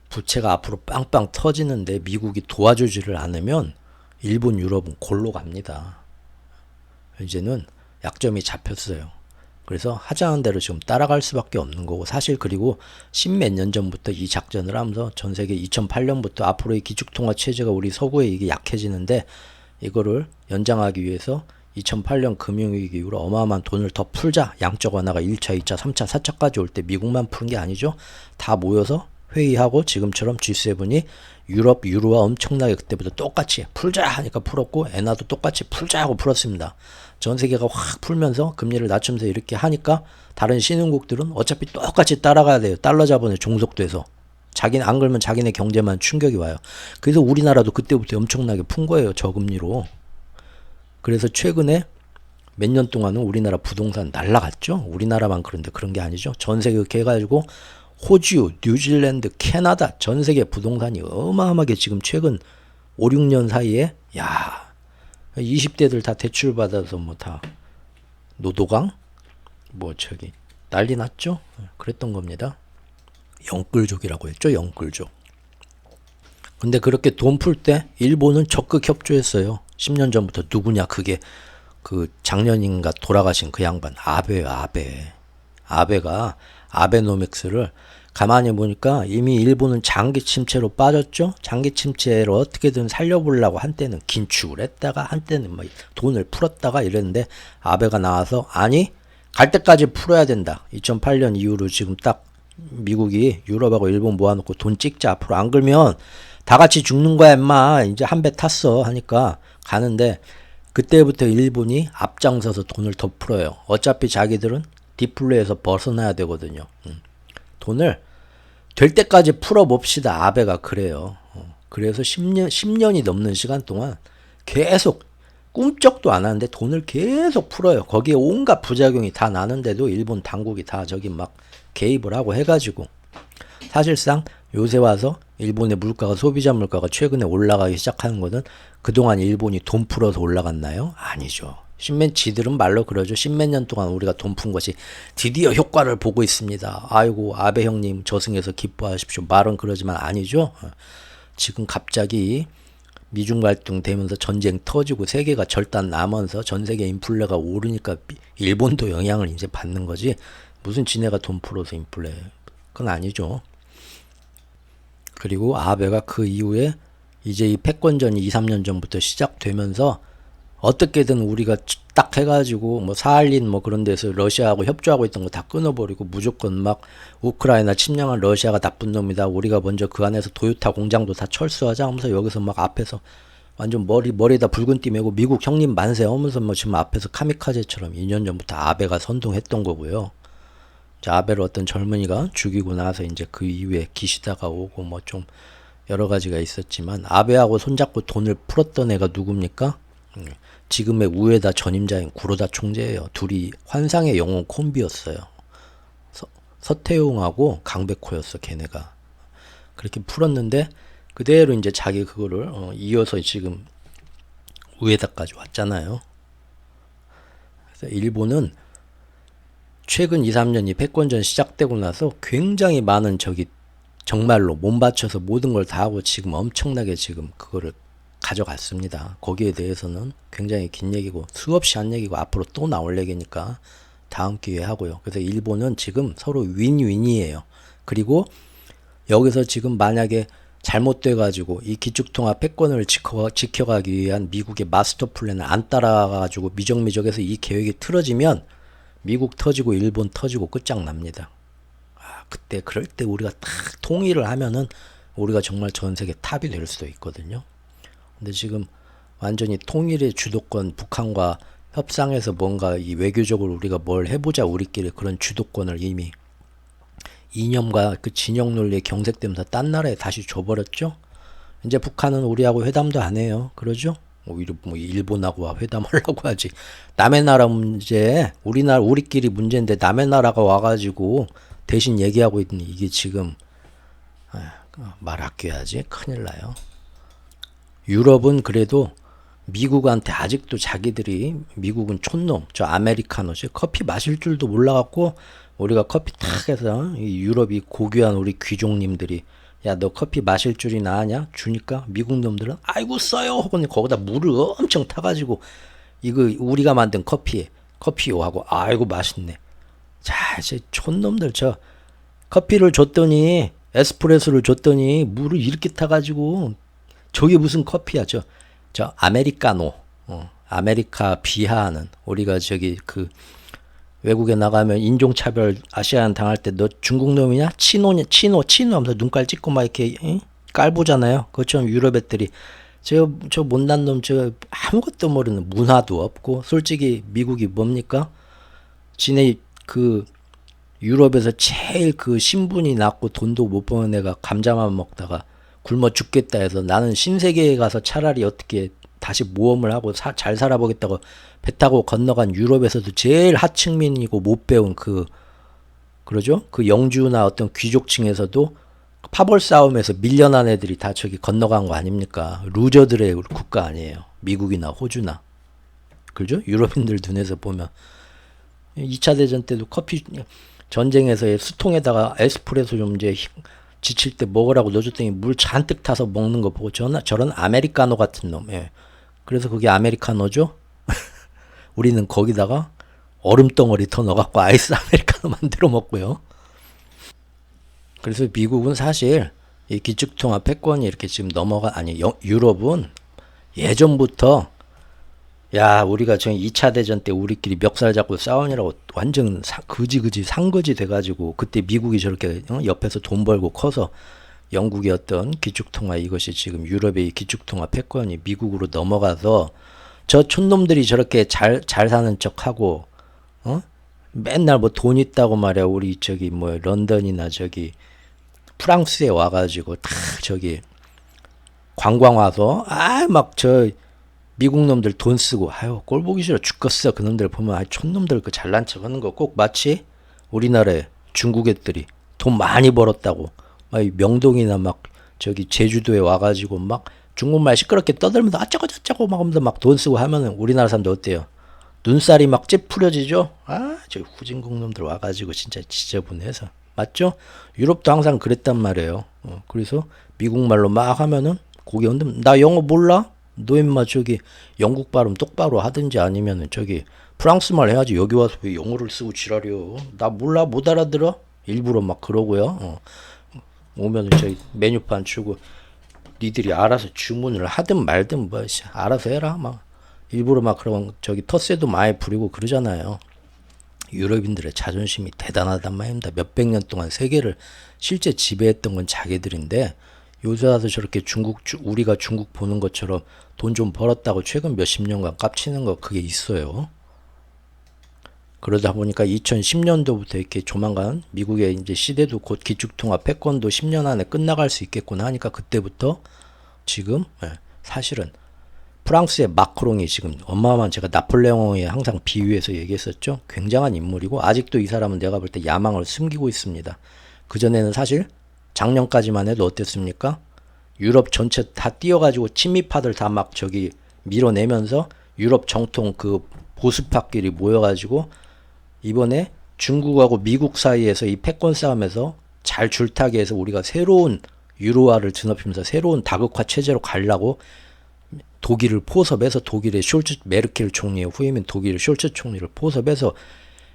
부채가 앞으로 빵빵 터지는데 미국이 도와주지를 않으면 일본, 유럽은 골로 갑니다. 이제는 약점이 잡혔어요. 그래서 하자는 대로 지금 따라갈 수밖에 없는 거고 사실 그리고 십몇 년 전부터 이 작전을 하면서 전 세계 2008년부터 앞으로의 기축통화 체제가 우리 서구에 이게 약해지는데 이거를 연장하기 위해서 2008년 금융위기 이후로 어마어마한 돈을 더 풀자. 양적 완화가 1차, 2차, 3차, 4차까지 올 때 미국만 푸는 게 아니죠. 다 모여서 회의하고 지금처럼 G7이 유럽, 유로와 엄청나게 그때부터 똑같이 풀자 하니까 풀었고 엔화도 똑같이 풀자 하고 풀었습니다. 전 세계가 확 풀면서 금리를 낮추면서 이렇게 하니까 다른 신흥국들은 어차피 똑같이 따라가야 돼요. 달러 자본에 종속돼서. 자기는 안 그러면 자기네 경제만 충격이 와요. 그래서 우리나라도 그때부터 엄청나게 푼 거예요. 저금리로. 그래서 최근에 몇 년 동안은 우리나라 부동산 날라갔죠. 우리나라만 그런데 그런 게 아니죠. 전 세계 그렇게 해가지고 호주, 뉴질랜드, 캐나다 전 세계 부동산이 어마어마하게 지금 최근 5, 6년 사이에 야 20대들 다 대출 받아서 뭐 다 노도강 뭐 저기 난리 났죠. 그랬던 겁니다. 영끌족이라고 했죠. 영끌족. 근데 그렇게 돈 풀 때 일본은 적극 협조했어요. 10년 전부터 누구냐 그게 그 작년인가 돌아가신 그 양반 아베예요. 아베. 아베가 아베노믹스를 가만히 보니까 이미 일본은 장기 침체로 빠졌죠. 장기 침체를 어떻게든 살려보려고 한때는 긴축을 했다가 한때는 뭐 돈을 풀었다가 이랬는데 아베가 나와서 아니 갈 때까지 풀어야 된다. 2008년 이후로 지금 딱 미국이 유럽하고 일본 모아놓고 돈 찍자. 앞으로 안 그러면 다 같이 죽는 거야 임마. 이제 한 배 탔어 하니까 가는데 그때부터 일본이 앞장서서 돈을 더 풀어요. 어차피 자기들은 디플레에서 벗어나야 되거든요. 돈을 될 때까지 풀어봅시다. 아베가 그래요. 그래서 10년이 넘는 시간 동안 계속 꿈쩍도 안 하는데 돈을 계속 풀어요. 거기에 온갖 부작용이 다 나는데도 일본 당국이 다 저기 막 개입을 하고 해가지고 사실상 요새 와서 일본의 물가가 소비자 물가가 최근에 올라가기 시작하는 거는 그동안 일본이 돈 풀어서 올라갔나요? 아니죠. 십몇 지들은 말로 그러죠. 십몇 년 동안 우리가 돈 푼 것이 드디어 효과를 보고 있습니다. 아이고 아베 형님 저승에서 기뻐하십시오. 말은 그러지만 아니죠. 지금 갑자기 미중 갈등 되면서 전쟁 터지고 세계가 절단 나면서 전 세계 인플레가 오르니까 일본도 영향을 이제 받는 거지. 무슨 지네가 돈 풀어서 인플레. 그건 아니죠. 그리고 아베가 그 이후에 이제 이 패권전이 2, 3년 전부터 시작되면서 어떻게든 우리가 딱 해가지고 뭐 사할린 뭐 그런 데서 러시아하고 협조하고 있던 거 다 끊어버리고 무조건 막 우크라이나 침략한 러시아가 나쁜 놈이다. 우리가 먼저 그 안에서 도요타 공장도 다 철수하자 하면서 여기서 막 앞에서 완전 머리에다 붉은 띠 메고 미국 형님 만세 하면서 뭐 지금 앞에서 카미카제처럼 2년 전부터 아베가 선동했던 거고요. 자, 아베를 어떤 젊은이가 죽이고 나서 이제 그 이후에 기시다가 오고 뭐 좀 여러 가지가 있었지만 아베하고 손잡고 돈을 풀었던 애가 누굽니까? 지금의 우에다 전임자인 구로다 총재예요. 둘이 환상의 영혼 콤비였어요. 서태웅하고 강백호였어, 걔네가. 그렇게 풀었는데 그대로 이제 자기 그거를 이어서 지금 우에다까지 왔잖아요. 그래서 일본은 최근 2, 3년 이 패권전 시작되고 나서 굉장히 많은 저기 정말로 몸 바쳐서 모든 걸 다 하고 지금 엄청나게 지금 그거를 가져갔습니다. 거기에 대해서는 굉장히 긴 얘기고 수없이 한 얘기고 앞으로 또 나올 얘기니까 다음 기회에 하고요. 그래서 일본은 지금 서로 윈윈이에요. 그리고 여기서 지금 만약에 잘못돼 가지고 이 기축통합 패권을 지켜가기 위한 미국의 마스터 플랜을 안 따라가지고 미적미적해서 이 계획이 틀어지면 미국 터지고 일본 터지고 끝장납니다. 그때 그럴 때 우리가 딱 통일을 하면은 우리가 정말 전 세계 탑이 될 수도 있거든요. 근데 지금 완전히 통일의 주도권 북한과 협상해서 뭔가 이 외교적으로 우리가 뭘 해보자 우리끼리 그런 주도권을 이미 이념과 그 진영 논리에 경색되면서 딴 나라에 다시 줘버렸죠. 이제 북한은 우리하고 회담도 안 해요. 그러죠? 오히려 뭐 일본하고 회담하려고 하지. 남의 나라 문제, 우리끼리 문제인데 남의 나라가 와가지고 대신 얘기하고 있는 이게 지금 말 아껴야지. 큰일 나요. 유럽은 그래도 미국한테 아직도 자기들이 미국은 촌놈, 저 아메리카노지 커피 마실 줄도 몰라갖고 우리가 커피 탁 해서 이 유럽이 고귀한 우리 귀족님들이 야 너 커피 마실 줄이나 아냐? 주니까 미국 놈들은 아이고 써요 혹은 거기다 물을 엄청 타가지고 이거 우리가 만든 커피요 하고 아이고 맛있네. 자 이제 촌놈들 저 커피를 줬더니 에스프레소를 줬더니 물을 이렇게 타가지고 저게 무슨 커피야 저 아메리카노 아메리카 비하하는 우리가 저기 그 외국에 나가면 인종차별 아시안 당할 때 너 중국 놈이냐 치노 하면서 눈깔 찍고 막 이렇게 깔보잖아요. 그것처럼 유럽 애들이 저 못난 놈 저 아무것도 모르는 문화도 없고 솔직히 미국이 뭡니까? 지네 그 유럽에서 제일 그 신분이 낮고 돈도 못 버는 애가 감자만 먹다가 굶어 죽겠다 해서 나는 신세계에 가서 차라리 어떻게 다시 모험을 하고 잘 살아보겠다고 배 타고 건너간 유럽에서도 제일 하층민이고 못 배운 그러죠? 그 영주나 어떤 귀족층에서도 파벌 싸움에서 밀려난 애들이 다 저기 건너간 거 아닙니까? 루저들의 국가 아니에요. 미국이나 호주나. 그죠? 유럽인들 눈에서 보면 2차 대전 때도 커피 전쟁에서의 수통에다가 에스프레소 좀 이제 지칠 때 먹으라고 넣어줬더니 물 잔뜩 타서 먹는 거 보고 저런 아메리카노 같은 놈. 예. 그래서 그게 아메리카노죠? 우리는 거기다가 얼음덩어리 더 넣어갖고 아이스 아메리카노 만들어 먹고요. 그래서 미국은 사실 이 기축통화 패권이 이렇게 지금 유럽은 예전부터 야 우리가 저 2차 대전 때 우리끼리 멱살 잡고 싸우느라고 완전 상거지 돼가지고 그때 미국이 저렇게 옆에서 돈 벌고 커서 영국의 어떤 기축통화 이것이 지금 유럽의 기축통화 패권이 미국으로 넘어가서 저 촌놈들이 저렇게 잘 사는 척하고 맨날 뭐 돈 있다고 말이야 우리 저기 뭐 런던이나 저기 프랑스에 와가지고 다 저기 관광 와서 막 저 미국 놈들 돈 쓰고 아유 꼴 보기 싫어 죽겠어 그놈들 보면 촌놈들 그 잘난 척 하는 거 꼭 마치 우리나라에 중국 애들이 돈 많이 벌었다고 막 명동이나 막 저기 제주도에 와가지고 막 중국말 시끄럽게 떠들면서 아쩌고저쩌고 막 하면서 막 돈 쓰고 하면은 우리나라 사람들 어때요? 눈살이 막 찌푸려지죠? 저 후진국 놈들 와가지고 진짜 지저분해서 맞죠? 유럽도 항상 그랬단 말이에요. 그래서 미국말로 막 하면은 고개 흔들면 나 영어 몰라? 너 임마 저기 영국 발음 똑바로 하든지 아니면은 저기 프랑스 말 해야지 여기 와서 왜 영어를 쓰고 지랄이요. 나 몰라 못 알아들어? 일부러 막 그러고요. 오면은 저기 메뉴판 주고 니들이 알아서 주문을 하든 말든 뭐 알아서 해라 막 일부러 막 그런 저기 텃세도 많이 부리고 그러잖아요. 유럽인들의 자존심이 대단하단 말입니다. 몇백 년 동안 세계를 실제 지배했던 건 자기들인데 요새 와서 저렇게 우리가 중국 보는 것처럼 돈 좀 벌었다고 최근 몇십 년간 깝치는 거 그게 있어요. 그러다 보니까 2010년도부터 이렇게 조만간 미국의 이제 시대도 곧 기축통화 패권도 10년 안에 끝나갈 수 있겠구나 하니까 그때부터 지금 사실은 프랑스의 마크롱이 지금 어마어마한 제가 나폴레옹에 항상 비유해서 얘기했었죠. 굉장한 인물이고 아직도 이 사람은 내가 볼 때 야망을 숨기고 있습니다. 그전에는 사실 작년까지만 해도 어땠습니까? 유럽 전체 다 뛰어가지고 친미파들 다 막 저기 밀어내면서 유럽 정통 그 보수파끼리 모여가지고 이번에 중국하고 미국 사이에서 이 패권 싸움에서 잘 줄타기 해서 우리가 새로운 유로화를 드높이면서 새로운 다극화 체제로 가려고 독일을 포섭해서 독일의 메르켈 총리의 후임인 독일의 숄츠 총리를 포섭해서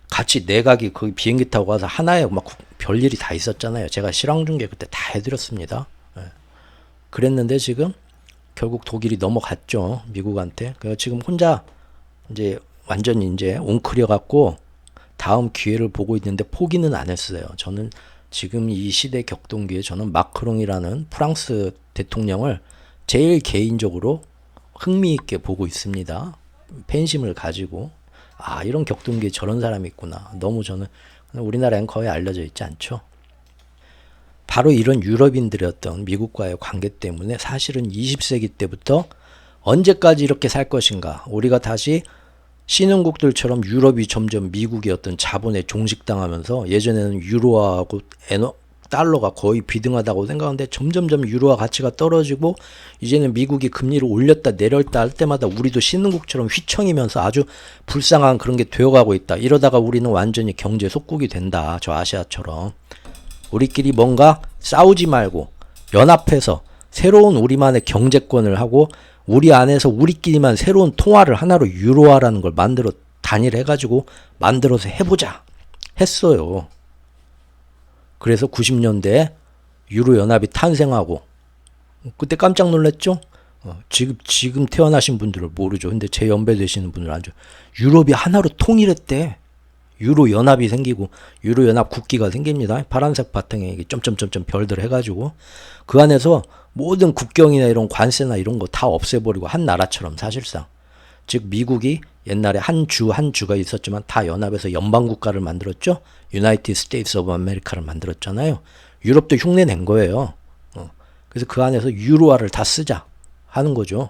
같이 내각이 거기 비행기 타고 가서 하나에 막 별일이 다 있었잖아요. 제가 실황중계 그때 다 해드렸습니다. 그랬는데 지금 결국 독일이 넘어갔죠. 미국한테. 그래서 지금 혼자 이제 완전히 이제 웅크려 갖고 다음 기회를 보고 있는데 포기는 안 했어요. 저는 지금 이 시대 격동기에 저는 마크롱이라는 프랑스 대통령을 제일 개인적으로 흥미있게 보고 있습니다. 팬심을 가지고 이런 격동기에 저런 사람이 있구나. 너무 저는 우리나라엔 거의 알려져 있지 않죠. 바로 이런 유럽인들의 어떤 미국과의 관계 때문에 사실은 20세기 때부터 언제까지 이렇게 살 것인가. 우리가 다시 신흥국들처럼 유럽이 점점 미국의 어떤 자본에 종식당하면서 예전에는 유로화하고 달러가 거의 비등하다고 생각하는데 점점점 유로화 가치가 떨어지고 이제는 미국이 금리를 올렸다 내렸다 할 때마다 우리도 신흥국처럼 휘청이면서 아주 불쌍한 그런 게 되어가고 있다. 이러다가 우리는 완전히 경제 속국이 된다. 저 아시아처럼. 우리끼리 뭔가 싸우지 말고 연합해서 새로운 우리만의 경제권을 하고 우리 안에서 우리끼리만 새로운 통화를 하나로 유로화라는 걸 만들어 단일해가지고 만들어서 해보자 했어요. 그래서 90년대에 유로연합이 탄생하고 그때 깜짝 놀랐죠? 지금 태어나신 분들은 모르죠. 근데 제 연배 되시는 분들은 알죠. 유럽이 하나로 통일했대. 유로연합이 생기고 유로연합 국기가 생깁니다. 파란색 바탕에 점점점점 별들 해가지고 그 안에서 모든 국경이나 이런 관세나 이런 거 다 없애버리고 한 나라처럼 사실상 즉 미국이 옛날에 한 주가 있었지만 다 연합해서 연방국가를 만들었죠. 유나이티드 스테이츠 오브 아메리카를 만들었잖아요. 유럽도 흉내 낸 거예요. 그래서 그 안에서 유로화를 다 쓰자 하는 거죠.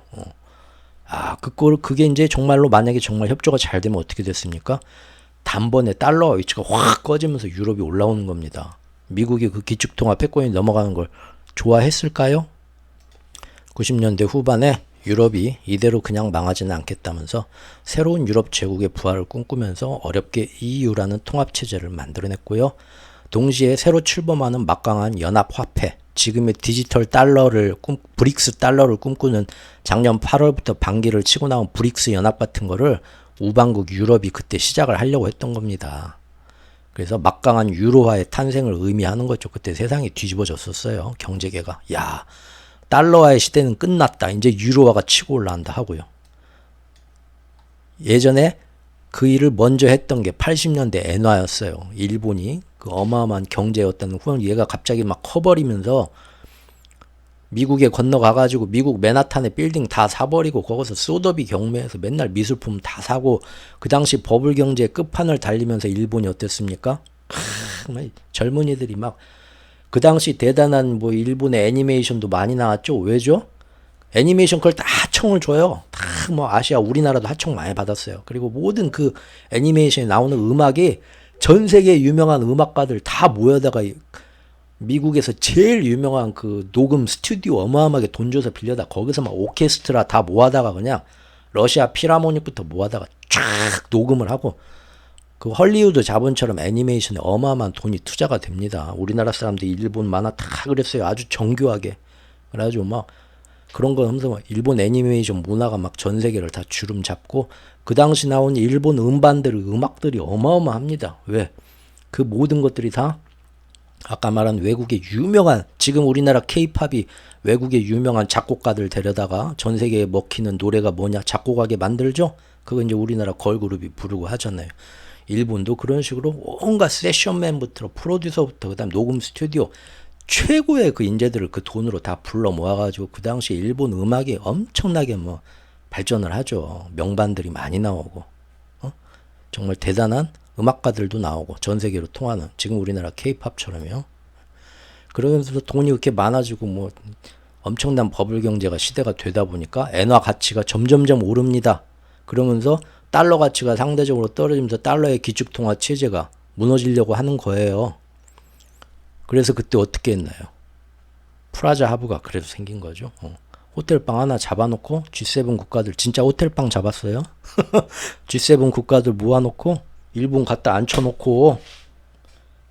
그게 이제 정말로 만약에 정말 협조가 잘 되면 어떻게 됐습니까? 단번에 달러와 위치가 확 꺼지면서 유럽이 올라오는 겁니다. 미국이 그 기축통화 패권이 넘어가는 걸 좋아했을까요? 90년대 후반에 유럽이 이대로 그냥 망하지는 않겠다면서 새로운 유럽 제국의 부활을 꿈꾸면서 어렵게 EU라는 통합체제를 만들어냈고요. 동시에 새로 출범하는 막강한 연합화폐, 지금의 디지털 달러를 브릭스 달러를 꿈꾸는 작년 8월부터 반기를 치고 나온 브릭스 연합 같은 거를 우방국 유럽이 그때 시작을 하려고 했던 겁니다. 그래서 막강한 유로화의 탄생을 의미하는 거죠. 그때 세상이 뒤집어졌었어요. 경제계가. 야, 달러화의 시대는 끝났다. 이제 유로화가 치고 올라간다 하고요. 예전에 그 일을 먼저 했던 게 80년대 엔화였어요. 일본이 그 어마어마한 경제였던 후원 얘가 갑자기 막 커버리면서 미국에 건너가가지고 미국 맨하탄에 빌딩 다 사버리고 거기서 소더비 경매에서 맨날 미술품 다 사고 그 당시 버블 경제의 끝판을 달리면서 일본이 어땠습니까? 젊은이들이 막 그 당시 대단한 뭐 일본의 애니메이션도 많이 나왔죠. 왜죠? 애니메이션 그걸 다 하청을 줘요. 다 뭐 아시아 우리나라도 하청 많이 받았어요. 그리고 모든 그 애니메이션에 나오는 음악이 전 세계 유명한 음악가들 다 모여다가 미국에서 제일 유명한 그 녹음 스튜디오 어마어마하게 돈 줘서 빌려다 거기서 막 오케스트라 다 모아다가 그냥 러시아 필하모닉부터 모아다가 쫙 녹음을 하고 그 헐리우드 자본처럼 애니메이션에 어마어마한 돈이 투자가 됩니다. 우리나라 사람들이 일본 만화 다 그랬어요. 아주 정교하게. 그래가지고 막 그런 거 하면서 일본 애니메이션 문화가 막 전 세계를 다 주름 잡고 그 당시 나온 일본 음반들 음악들이 어마어마합니다. 왜? 그 모든 것들이 다 아까 말한 외국의 유명한 지금 우리나라 케이팝이 외국의 유명한 작곡가들 데려다가 전 세계에 먹히는 노래가 뭐냐 작곡하게 만들죠. 그거 이제 우리나라 걸그룹이 부르고 하잖아요. 일본도 그런 식으로 온갖 세션맨부터 프로듀서부터 그다음 녹음 스튜디오 최고의 그 인재들을 그 돈으로 다 불러 모아가지고 그 당시 일본 음악이 엄청나게 뭐 발전을 하죠. 명반들이 많이 나오고 정말 대단한 음악가들도 나오고 전 세계로 통하는 지금 우리나라 케이팝처럼요. 그러면서 돈이 이렇게 많아지고 뭐 엄청난 버블 경제가 시대가 되다 보니까 엔화 가치가 점점점 오릅니다. 그러면서 달러 가치가 상대적으로 떨어지면서 달러의 기축통화 체제가 무너지려고 하는 거예요. 그래서 그때 어떻게 했나요? 프라자 하브가 그래서 생긴 거죠. 호텔방 하나 잡아놓고 G7 국가들 진짜 호텔방 잡았어요. G7 국가들 모아놓고 일본 갖다 앉혀놓고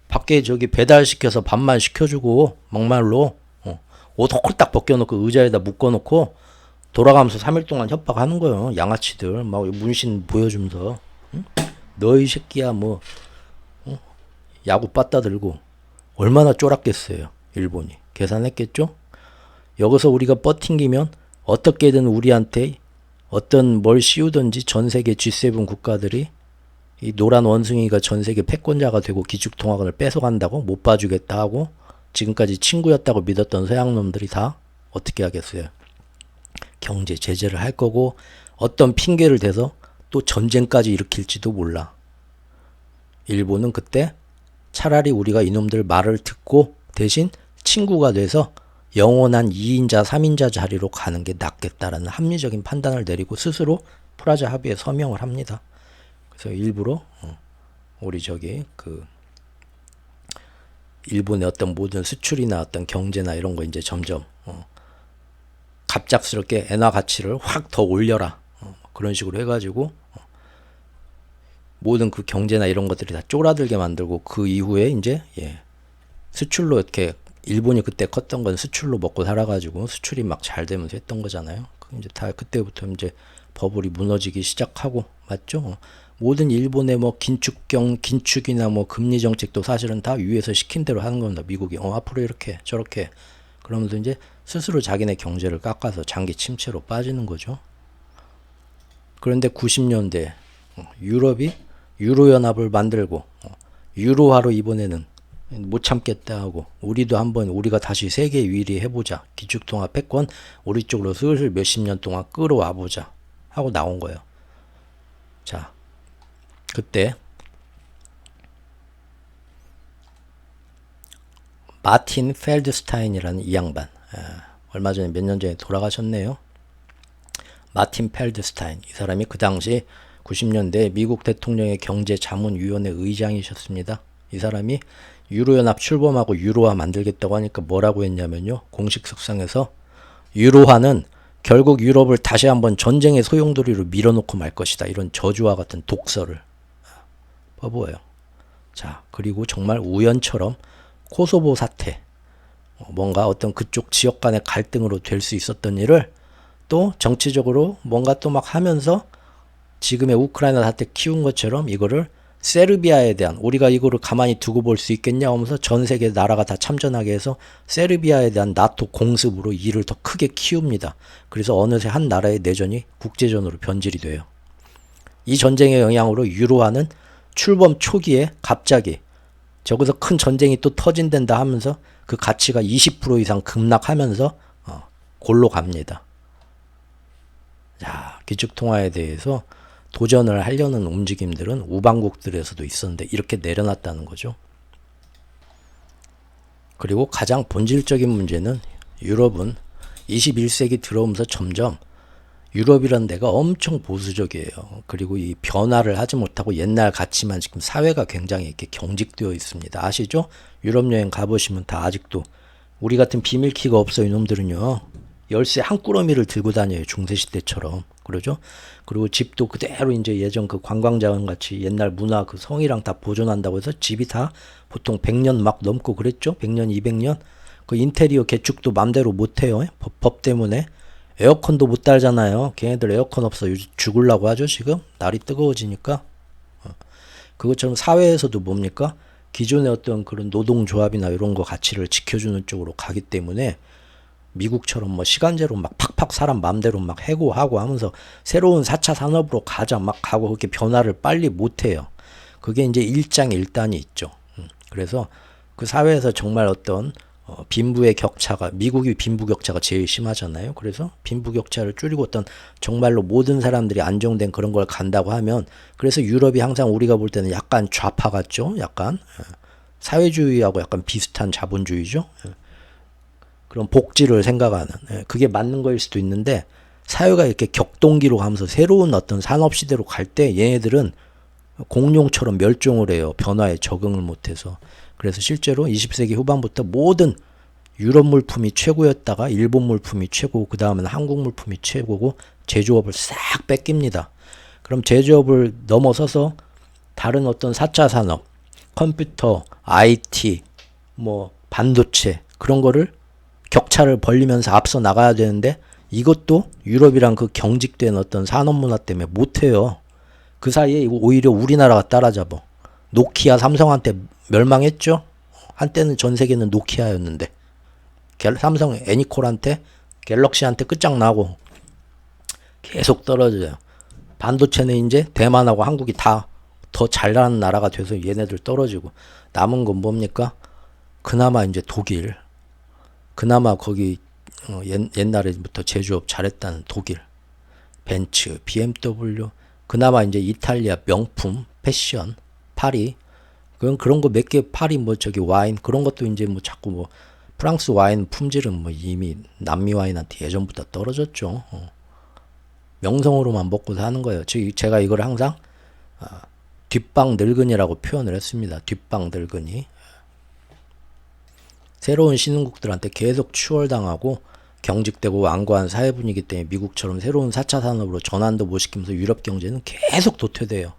밖에 저기 배달시켜서 밥만 시켜주고 막말로 옷 홀딱 벗겨놓고 의자에다 묶어놓고 돌아가면서 3일 동안 협박하는 거예요. 양아치들 막 문신 보여주면서 응? 너희 새끼야 뭐 야구 빠따 들고 얼마나 쫄았겠어요. 일본이 계산했겠죠. 여기서 우리가 버팅기면 어떻게든 우리한테 어떤 뭘 씌우든지 전 세계 G7 국가들이 이 노란 원숭이가 전 세계 패권자가 되고 기축통화권을 뺏어간다고 못 봐주겠다 하고 지금까지 친구였다고 믿었던 서양놈들이 다 어떻게 하겠어요. 경제 제재를 할 거고 어떤 핑계를 대서 또 전쟁까지 일으킬지도 몰라. 일본은 그때 차라리 우리가 이놈들 말을 듣고 대신 친구가 돼서 영원한 2인자 3인자 자리로 가는 게 낫겠다라는 합리적인 판단을 내리고 스스로 프라자 합의에 서명을 합니다. 그래서 일부러 우리 저기 그 일본의 어떤 모든 수출이나 어떤 경제나 이런 거 이제 점점 갑작스럽게 엔화 가치를 확 더 올려라. 그런 식으로 해가지고 모든 그 경제나 이런 것들이 다 쪼라들게 만들고 그 이후에 이제 수출로 이렇게 일본이 그때 컸던 건 수출로 먹고 살아가지고 수출이 막 잘 되면서 했던 거잖아요. 이제 다 그때부터 이제 버블이 무너지기 시작하고 맞죠? 모든 일본의 뭐 긴축이나 뭐 금리 정책도 사실은 다 위에서 시킨 대로 하는 겁니다. 미국이 앞으로 이렇게 저렇게 그러면서 이제 스스로 자기네 경제를 깎아서 장기 침체로 빠지는 거죠. 그런데 90년대 유럽이 유로연합을 만들고 유로화로 이번에는 못 참겠다 하고 우리도 한번 우리가 다시 세계 위리 해보자. 기축통화 패권 우리 쪽으로 슬슬 몇십 년 동안 끌어와 보자 하고 나온 거예요. 자, 그때 마틴 펠드스타인이라는 이 양반 얼마 전에 몇 년 전에 돌아가셨네요. 마틴 펠드스타인 이 사람이 그 당시 90년대 미국 대통령의 경제자문위원회 의장이셨습니다. 이 사람이 유로연합 출범하고 유로화 만들겠다고 하니까 뭐라고 했냐면요. 공식 석상에서 유로화는 결국 유럽을 다시 한번 전쟁의 소용돌이로 밀어놓고 말 것이다. 이런 저주와 같은 독설을 퍼부어요. 자, 그리고 정말 우연처럼 코소보 사태 뭔가 어떤 그쪽 지역 간의 갈등으로 될 수 있었던 일을 또 정치적으로 뭔가 또 막 하면서 지금의 우크라이나 사태 키운 것처럼 이거를 세르비아에 대한, 우리가 이거를 가만히 두고 볼 수 있겠냐 하면서 전 세계 나라가 다 참전하게 해서 세르비아에 대한 나토 공습으로 이를 더 크게 키웁니다. 그래서 어느새 한 나라의 내전이 국제전으로 변질이 돼요. 이 전쟁의 영향으로 유로화는 출범 초기에 갑자기 저기서 큰 전쟁이 또 터진댄다 하면서 그 가치가 20% 이상 급락하면서 골로 갑니다. 자, 기축통화에 대해서 도전을 하려는 움직임들은 우방국들에서도 있었는데 이렇게 내려놨다는 거죠. 그리고 가장 본질적인 문제는 유럽은 21세기 들어오면서 점점 유럽이란 데가 엄청 보수적이에요. 그리고 이 변화를 하지 못하고 옛날 같지만 지금 사회가 굉장히 이렇게 경직되어 있습니다. 아시죠? 유럽 여행 가보시면 다 아직도 우리 같은 비밀키가 없어요. 이놈들은요. 열쇠 한 꾸러미를 들고 다녀요. 중세시대처럼. 그러죠? 그리고 집도 그대로 이제 예전 그 관광자원 같이 옛날 문화 그 성이랑 다 보존한다고 해서 집이 다 보통 100년 막 넘고 그랬죠? 100년, 200년. 그 인테리어 개축도 맘대로 못해요. 법 때문에. 에어컨도 못 달잖아요. 걔네들 에어컨 없어 죽으려고 하죠 지금. 날이 뜨거워지니까. 그것처럼 사회에서도 뭡니까? 기존의 어떤 그런 노동조합이나 이런 거 가치를 지켜주는 쪽으로 가기 때문에 미국처럼 뭐 시간제로 막 팍팍 사람 맘대로 막 해고하고 하면서 새로운 4차 산업으로 가자 막 가고 그렇게 변화를 빨리 못해요. 그게 이제 일장일단이 있죠. 그래서 그 사회에서 정말 어떤 빈부의 격차가, 미국이 빈부격차가 제일 심하잖아요. 그래서 빈부격차를 줄이고 어떤 정말로 모든 사람들이 안정된 그런 걸 간다고 하면, 그래서 유럽이 항상 우리가 볼 때는 약간 좌파 같죠. 약간 사회주의하고 약간 비슷한 자본주의죠. 그런 복지를 생각하는, 그게 맞는 거일 수도 있는데, 사회가 이렇게 격동기로 가면서 새로운 어떤 산업시대로 갈 때 얘네들은 공룡처럼 멸종을 해요. 변화에 적응을 못해서. 그래서 실제로 20세기 후반부터 모든 유럽 물품이 최고였다가 일본 물품이 최고고 그 다음은 한국 물품이 최고고 제조업을 싹 뺏깁니다. 그럼 제조업을 넘어서서 다른 어떤 4차 산업, 컴퓨터, IT, 뭐 반도체 그런 거를 격차를 벌리면서 앞서 나가야 되는데 이것도 유럽이랑 그 경직된 어떤 산업 문화 때문에 못해요. 그 사이에 오히려 우리나라가 따라잡아. 노키아, 삼성한테 멸망했죠. 한때는 전 세계는 노키아였는데 삼성, 애니콜한테, 갤럭시한테 끝장나고 계속 떨어져요. 반도체는 이제 대만하고 한국이 다 더 잘나는 나라가 돼서 얘네들 떨어지고 남은 건 뭡니까? 그나마 이제 독일, 그나마 거기 옛날에부터 제조업 잘했다는 독일, 벤츠, BMW, 그나마 이제 이탈리아 명품, 패션, 파리, 그런 거 몇 개, 파리 뭐 저기 와인 그런 것도 이제 뭐 자꾸 뭐 프랑스 와인 품질은 뭐 이미 남미 와인한테 예전부터 떨어졌죠. 명성으로만 먹고 사는 거예요. 제가 이걸 항상 뒷방 늙은이라고 표현을 했습니다. 뒷방 늙은이. 새로운 신흥국들한테 계속 추월당하고 경직되고 완고한 사회 분위기 때문에 미국처럼 새로운 4차 산업으로 전환도 못 시키면서 유럽 경제는 계속 도태돼요.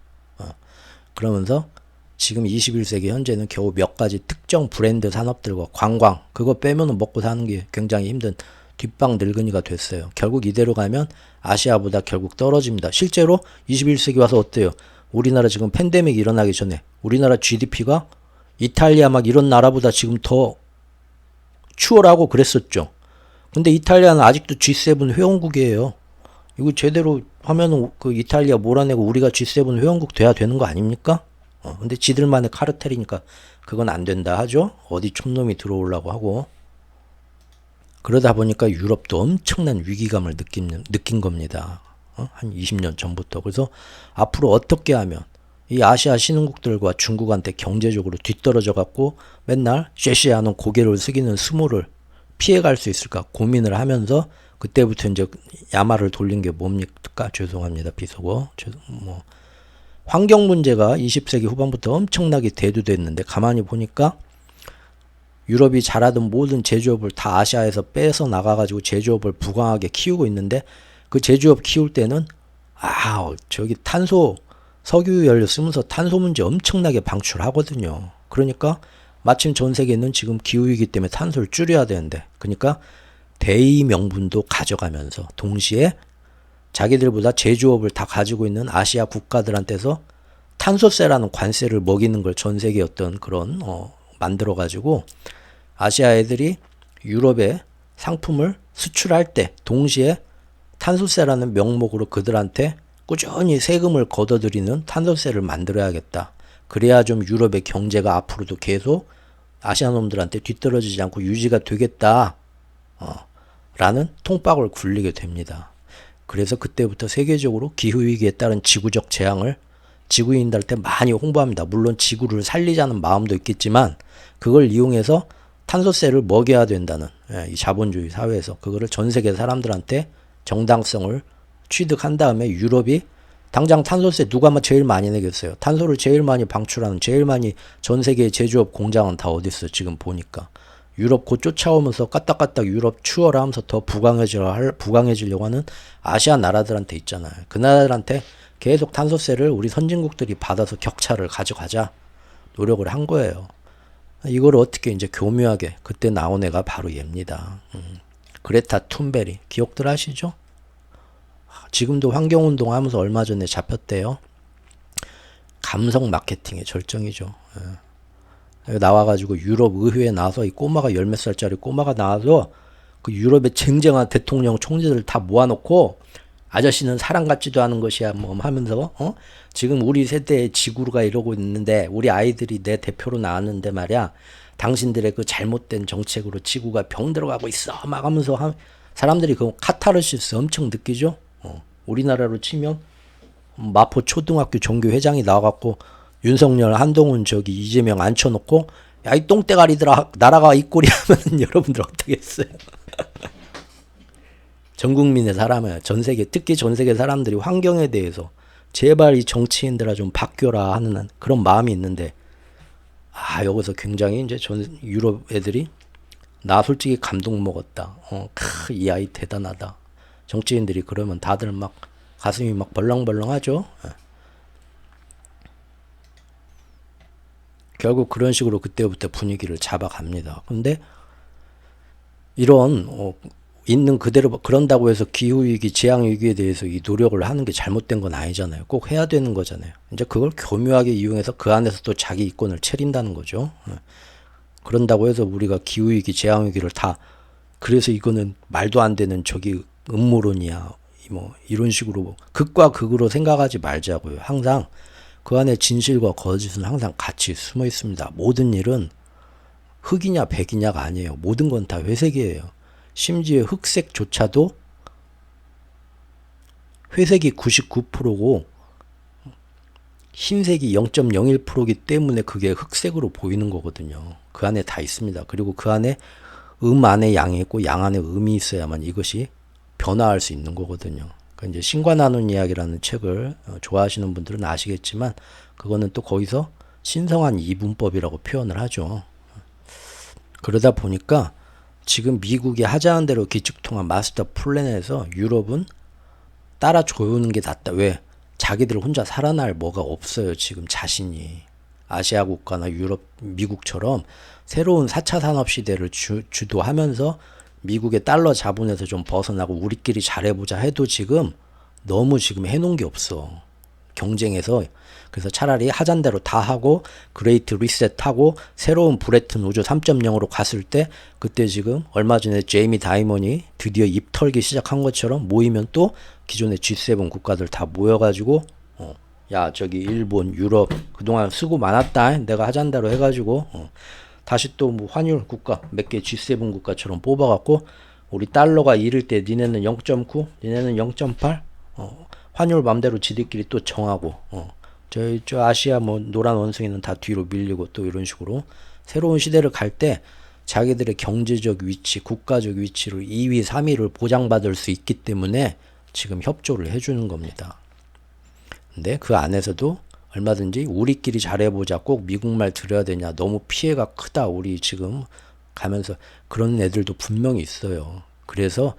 그러면서 지금 21세기 현재는 겨우 몇 가지 특정 브랜드 산업들과 관광 그거 빼면은 먹고 사는 게 굉장히 힘든 뒷방 늙은이가 됐어요. 결국 이대로 가면 아시아보다 결국 떨어집니다. 실제로 21세기 와서 어때요? 우리나라 지금 팬데믹 일어나기 전에 우리나라 GDP가 이탈리아 막 이런 나라보다 지금 더 추월하고 그랬었죠. 근데 이탈리아는 아직도 G7 회원국이에요. 이거 제대로 하면은 그 이탈리아 몰아내고 우리가 G7 회원국 돼야 되는 거 아닙니까? 근데 지들만의 카르텔이니까 그건 안 된다 하죠. 어디 촌놈이 들어오려고 하고. 그러다 보니까 유럽도 엄청난 위기감을 느낀 겁니다. 한 20년 전부터. 그래서 앞으로 어떻게 하면 이 아시아 신흥국들과 중국한테 경제적으로 뒤떨어져 갖고 맨날 쉐쉐하는 고개를 숙이는 스모를 피해갈 수 있을까 고민을 하면서 그때부터 이제 야마를 돌린 게 뭡니까? 죄송합니다. 비속어. 뭐 환경 문제가 20세기 후반부터 엄청나게 대두됐는데 가만히 보니까 유럽이 잘하던 모든 제조업을 다 아시아에서 빼서 나가가지고 제조업을 부강하게 키우고 있는데 그 제조업 키울 때는 저기 석유 연료 쓰면서 탄소 문제 엄청나게 방출하거든요. 그러니까 마침 전 세계는 지금 기후위기 때문에 탄소를 줄여야 되는데 그러니까 대의 명분도 가져가면서 동시에 자기들보다 제조업을 다 가지고 있는 아시아 국가들한테서 탄소세라는 관세를 먹이는 걸 전 세계 어떤 그런 만들어 가지고 아시아 애들이 유럽에 상품을 수출할 때 동시에 탄소세라는 명목으로 그들한테 꾸준히 세금을 걷어들이는 탄소세를 만들어야겠다. 그래야 좀 유럽의 경제가 앞으로도 계속 아시아 놈들한테 뒤떨어지지 않고 유지가 되겠다. 라는 통박을 굴리게 됩니다. 그래서 그때부터 세계적으로 기후위기에 따른 지구적 재앙을 지구인들한테 많이 홍보합니다. 물론 지구를 살리자는 마음도 있겠지만 그걸 이용해서 탄소세를 먹여야 된다는 이 자본주의 사회에서 그거를 전 세계 사람들한테 정당성을 취득한 다음에 유럽이 당장 탄소세 누가 제일 많이 내겠어요. 탄소를 제일 많이 방출하는 제일 많이 전 세계의 제조업 공장은 다 어디 있어 지금 보니까. 유럽 곧 쫓아오면서 까딱까딱 유럽 추워라 하면서 더 부강해지려고 하는 아시아 나라들한테 있잖아요. 그 나라들한테 계속 탄소세를 우리 선진국들이 받아서 격차를 가져가자 노력을 한 거예요. 이걸 어떻게 이제 교묘하게 그때 나온 애가 바로 얘입니다. 그레타 툰베리 기억들 하시죠? 지금도 환경운동 하면서 얼마 전에 잡혔대요. 감성 마케팅의 절정이죠. 나와가지고 유럽 의회에 나와서 이 꼬마가 열 몇 살짜리 꼬마가 나와서 그 유럽의 쟁쟁한 대통령 총재들 다 모아놓고 아저씨는 사람 같지도 않은 것이야 뭐 하면서 지금 우리 세대의 지구가 이러고 있는데 우리 아이들이 내 대표로 나왔는데 말이야 당신들의 그 잘못된 정책으로 지구가 병들어가고 있어 막 하면서 사람들이 그 카타르시스 엄청 느끼죠. 우리나라로 치면 마포 초등학교 종교회장이 나와갖고 윤석열, 한동훈, 이재명 앉혀놓고 야 이 똥대가리들아 나라가 이 꼴이 하면 여러분들 어떻게 했어요? 전 국민의 사람은 전 세계 특히 전 세계 사람들이 환경에 대해서 제발 이 정치인들아 좀 바뀌어라 하는 그런 마음이 있는데 여기서 굉장히 이제 전 유럽 애들이 나 솔직히 감동 먹었다. 이 아이 대단하다. 정치인들이 그러면 다들 막 가슴이 막 벌렁벌렁하죠. 결국 그런 식으로 그때부터 분위기를 잡아갑니다. 근데 이런 있는 그대로 그런다고 해서 기후위기, 재앙위기에 대해서 이 노력을 하는 게 잘못된 건 아니잖아요. 꼭 해야 되는 거잖아요. 이제 그걸 교묘하게 이용해서 그 안에서 또 자기 이권을 채린다는 거죠. 그런다고 해서 우리가 기후위기, 재앙위기를 다 그래서 이거는 말도 안 되는 음모론이야. 뭐 이런 식으로 극과 극으로 생각하지 말자고요. 항상 그 안에 진실과 거짓은 항상 같이 숨어 있습니다. 모든 일은 흑이냐 백이냐가 아니에요. 모든 건 다 회색이에요. 심지어 흑색조차도 회색이 99%고 흰색이 0.01%이기 때문에 그게 흑색으로 보이는 거거든요. 그 안에 다 있습니다. 그리고 그 안에 안에 양이 있고 양 안에 음이 있어야만 이것이 변화할 수 있는 거거든요. 그러니까 이제 신과 나눈 이야기라는 책을 좋아하시는 분들은 아시겠지만 그거는 또 거기서 신성한 이분법이라고 표현을 하죠. 그러다 보니까 지금 미국이 하자는 대로 기축통합 마스터 플랜에서 유럽은 따라 조이는 게 낫다. 왜? 자기들 혼자 살아날 뭐가 없어요. 지금 자신이. 아시아 국가나 유럽, 미국처럼 새로운 4차 산업시대를 주도하면서 미국의 달러 자본에서 좀 벗어나고 우리끼리 잘해보자 해도 지금 너무 지금 해놓은 게 없어. 경쟁에서. 그래서 차라리 하잔 대로 다 하고 그레이트 리셋하고 새로운 브레튼 우주 3.0으로 갔을 때 그때 지금 얼마 전에 제이미 다이먼이 드디어 입 털기 시작한 것처럼 모이면 또 기존의 G7 국가들 다 모여가지고 야 저기 일본, 유럽 그동안 수고 많았다. 내가 하잔 대로 해가지고 다시 또 뭐 환율 국가 몇 개 G7 국가처럼 뽑아갖고 우리 달러가 이를 때 니네는 0.9, 니네는 0.8 환율 맘대로 지들끼리 또 정하고 저 아시아 뭐 노란 원숭이는 다 뒤로 밀리고 또 이런 식으로 새로운 시대를 갈 때 자기들의 경제적 위치, 국가적 위치를 2위, 3위를 보장받을 수 있기 때문에 지금 협조를 해주는 겁니다. 근데 그 안에서도 얼마든지 우리끼리 잘해보자. 꼭 미국 말 들어야 되냐. 너무 피해가 크다. 우리 지금 가면서 그런 애들도 분명히 있어요. 그래서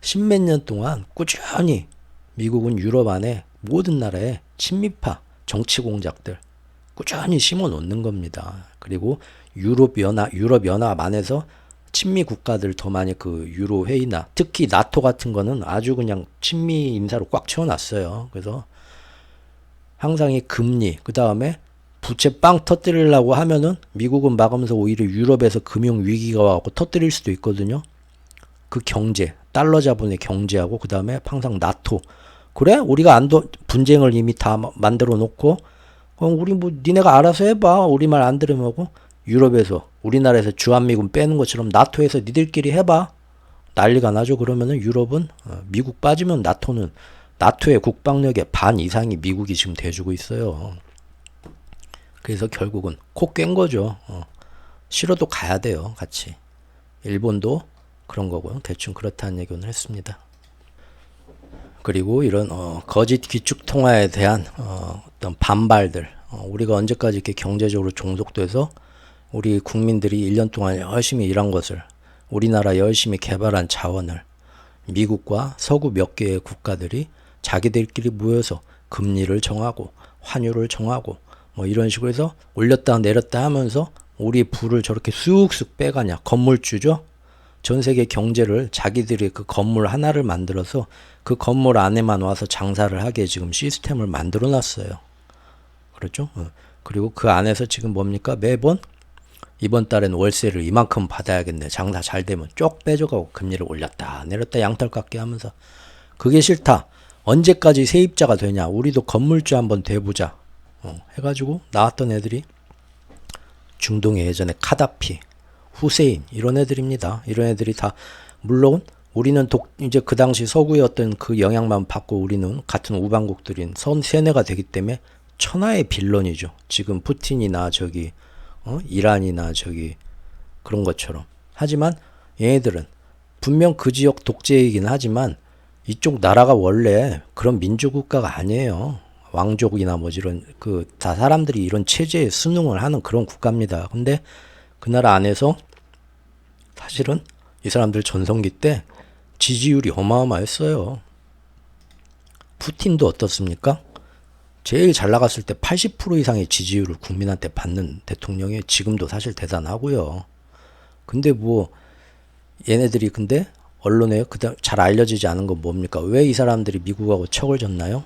십몇 년 동안 꾸준히 미국은 유럽 안에 모든 나라에 친미파 정치 공작들 꾸준히 심어 놓는 겁니다. 그리고 유럽 연합 안에서 친미 국가들 더 많이 그 유로 회의나 특히 나토 같은 거는 아주 그냥 친미 인사로 꽉 채워놨어요. 그래서 항상 이 금리 그 다음에 부채 빵 터뜨리려고 하면은 미국은 막으면서 오히려 유럽에서 금융 위기가 와갖고 터뜨릴 수도 있거든요. 그 경제 달러 자본의 경제하고 그 다음에 항상 나토 그래 우리가 안도 분쟁을 이미 다 만들어 놓고 우리 뭐 니네가 알아서 해봐 우리 말 안 들으면 하고 유럽에서 우리나라에서 주한미군 빼는 것처럼 나토에서 니들끼리 해봐 난리가 나죠. 그러면은 유럽은 미국 빠지면 나토는 나토의 국방력의 반 이상이 미국이 지금 대주고 있어요. 그래서 결국은 코 깬 거죠. 싫어도 가야 돼요. 같이. 일본도 그런 거고요. 대충 그렇다는 얘기 오늘 했습니다. 그리고 이런 거짓 기축 통화에 대한 어떤 반발들 우리가 언제까지 이렇게 경제적으로 종속돼서 우리 국민들이 1년 동안 열심히 일한 것을 우리나라 열심히 개발한 자원을 미국과 서구 몇 개의 국가들이 자기들끼리 모여서 금리를 정하고 환율을 정하고 뭐 이런 식으로 해서 올렸다 내렸다 하면서 우리 부를 저렇게 쑥쑥 빼가냐. 건물주죠. 전 세계 경제를 자기들이 그 건물 하나를 만들어서 그 건물 안에만 와서 장사를 하게 지금 시스템을 만들어 놨어요. 그렇죠? 그리고 그 안에서 지금 뭡니까? 매번 이번 달엔 월세를 이만큼 받아야겠네. 장사 잘 되면 쪽 빼줘가고 금리를 올렸다 내렸다 양털 깎게 하면서 그게 싫다. 언제까지 세입자가 되냐. 우리도 건물주 한번 돼보자. 해가지고 나왔던 애들이 중동에 예전에 카다피, 후세인 이런 애들입니다. 이런 애들이 다 물론 우리는 이제 그 당시 서구의 어떤 그 영향만 받고 우리는 같은 우방국들인 세뇌가 되기 때문에 천하의 빌런이죠. 지금 푸틴이나 저기 이란이나 저기 그런 것처럼. 하지만 얘네들은 분명 그 지역 독재이긴 하지만 이쪽 나라가 원래 그런 민주국가가 아니에요. 왕족이나 뭐 이런 그 다 사람들이 이런 체제에 순응을 하는 그런 국가입니다. 근데 그 나라 안에서 사실은 이 사람들 전성기 때 지지율이 어마어마했어요. 푸틴도 어떻습니까? 제일 잘 나갔을 때 80% 이상의 지지율을 국민한테 받는 대통령이 지금도 사실 대단하고요. 근데 뭐 얘네들이 근데 언론에 그다음 잘 알려지지 않은 건 뭡니까? 왜 이 사람들이 미국하고 척을 졌나요?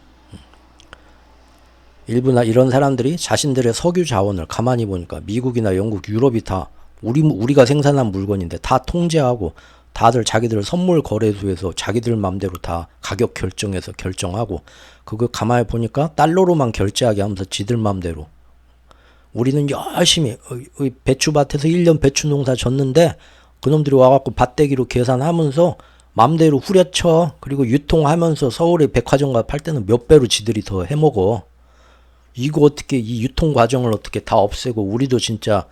일부나 이런 사람들이 자신들의 석유 자원을 가만히 보니까 미국이나 영국, 유럽이 다 우리가 생산한 물건인데 다 통제하고 다들 자기들 선물 거래소에서 자기들 맘대로 다 가격 결정해서 결정하고 그거 가만히 보니까 달러로만 결제하게 하면서 지들 맘대로 우리는 열심히 배추밭에서 1년 배추 농사 졌는데 그놈들이 와갖고 밭대기로 계산하면서 맘대로 후려쳐. 그리고 유통하면서 서울의 백화점가 팔 때는 몇 배로 지들이 더 해먹어. 이거 어떻게 이 유통 과정을 어떻게 다 없애고 우리도 진짜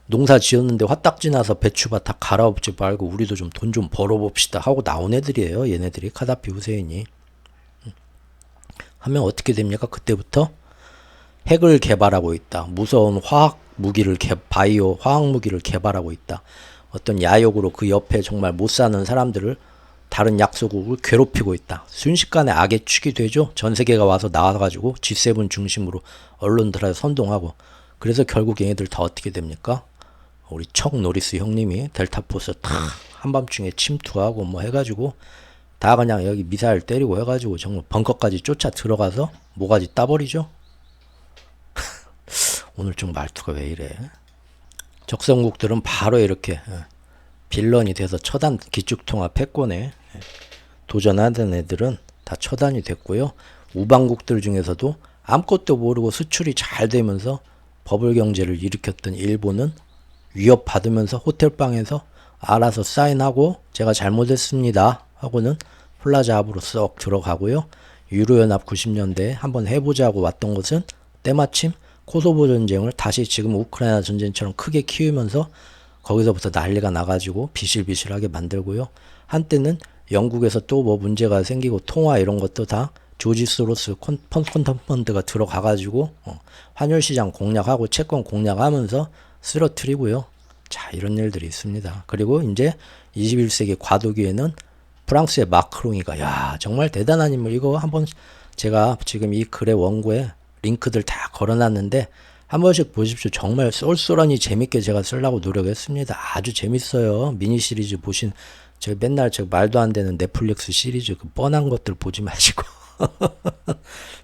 농사 지었는데 화딱지 나서 배추밭 다 갈아엎지 말고 우리도 좀 돈 좀 벌어봅시다 하고 나온 애들이에요. 얘네들이 카다피 후세인이. 하면 어떻게 됩니까? 그때부터 핵을 개발하고 있다. 무서운 화학 무기를 바이오 화학 무기를 개발하고 있다. 어떤 야욕으로 그 옆에 정말 못 사는 사람들을 다른 약소국을 괴롭히고 있다. 순식간에 악의 축이 되죠. 전 세계가 와서 나와가지고 G7 중심으로 언론들한테 선동하고 그래서 결국 얘네들 다 어떻게 됩니까? 우리 척 노리스 형님이 델타포스 탁 한밤중에 침투하고 뭐 해가지고 다 그냥 여기 미사일 때리고 해가지고 정말 벙커까지 쫓아 들어가서 모가지 따버리죠. 오늘 좀 말투가 왜 이래? 적성국들은 바로 이렇게 빌런이 돼서 처단 기축통화 패권에 도전하던 애들은 다 처단이 됐고요. 우방국들 중에서도 아무것도 모르고 수출이 잘 되면서 버블 경제를 일으켰던 일본은 위협받으면서 호텔방에서 알아서 사인하고 제가 잘못했습니다 하고는 플라자 합으로 쏙 들어가고요. 유로연합 90년대에 한번 해보자고 왔던 것은 때마침 코소보 전쟁을 다시 지금 우크라이나 전쟁처럼 크게 키우면서 거기서부터 난리가 나가지고 비실비실하게 만들고요. 한때는 영국에서 또 뭐 문제가 생기고 통화 이런 것도 다 조지 소로스 펀드가 들어가가지고 환율시장 공략하고 채권 공략하면서 쓰러뜨리고요. 자, 이런 일들이 있습니다. 그리고 이제 21세기 과도기에는 프랑스의 마크롱이가 야 정말 대단한 인물. 이거 한번 제가 지금 이 글의 원고에 링크들 다 걸어놨는데 한 번씩 보십시오. 정말 쏠쏠하니 재밌게 제가 쓰려고 노력했습니다. 아주 재밌어요. 미니 시리즈 보신, 저 맨날 저 말도 안 되는 넷플릭스 시리즈 그 뻔한 것들 보지 마시고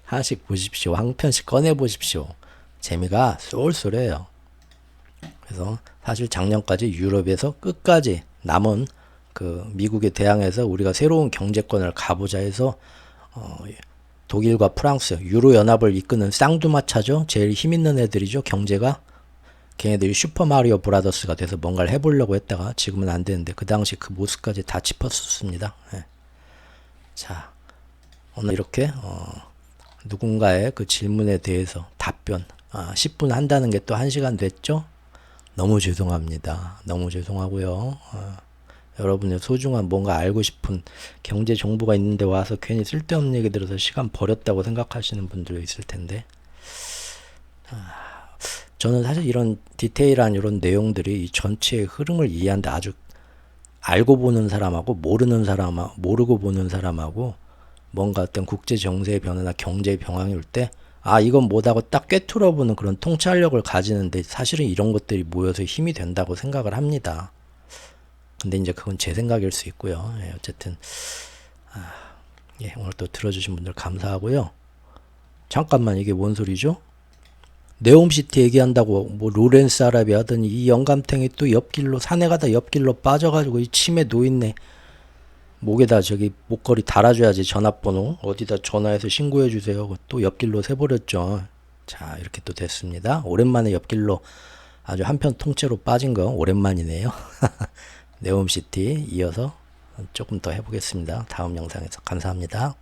하나씩 보십시오. 한 편씩 꺼내 보십시오. 재미가 쏠쏠해요. 그래서 사실 작년까지 유럽에서 끝까지 남은 그 미국에 대항해서 우리가 새로운 경제권을 가보자 해서 독일과 프랑스, 유로 연합을 이끄는 쌍두마차죠. 제일 힘 있는 애들이죠. 경제가. 걔네들이 슈퍼마리오 브라더스가 돼서 뭔가를 해보려고 했다가 지금은 안 되는데 그 당시 그 모습까지 다 짚었었습니다. 예. 자, 오늘 이렇게 누군가의 그 질문에 대해서 답변 10분 한다는 게 또 1시간 됐죠? 너무 죄송합니다. 너무 죄송하고요. 여러분의 소중한 뭔가 알고 싶은 경제 정보가 있는데 와서 괜히 쓸데없는 얘기 들어서 시간 버렸다고 생각하시는 분들도 있을 텐데 저는 사실 이런 디테일한 이런 내용들이 이 전체의 흐름을 이해하는데 아주 알고 보는 사람하고 모르는 사람하고 모르고 보는 사람하고 뭔가 어떤 국제 정세의 변화나 경제의 병황이 올 때 이건 뭐다고 딱 꿰뚫어보는 그런 통찰력을 가지는데 사실은 이런 것들이 모여서 힘이 된다고 생각을 합니다. 근데 이제 그건 제 생각일 수 있고요. 예, 어쨌든 오늘 또 들어주신 분들 감사하고요. 잠깐만 이게 뭔 소리죠? 네옴시티 얘기한다고 뭐 로렌스 아랍이 하더니 이 영감탱이 또 옆길로 산에 가다 옆길로 빠져가지고 이 침에 놓있네. 목에다 저기 목걸이 달아줘야지. 전화번호 어디다 전화해서 신고해주세요. 또 옆길로 새버렸죠. 자 이렇게 또 됐습니다. 오랜만에 옆길로 아주 한편 통째로 빠진 거 오랜만이네요. 네옴시티 이어서 조금 더 해보겠습니다. 다음 영상에서 감사합니다.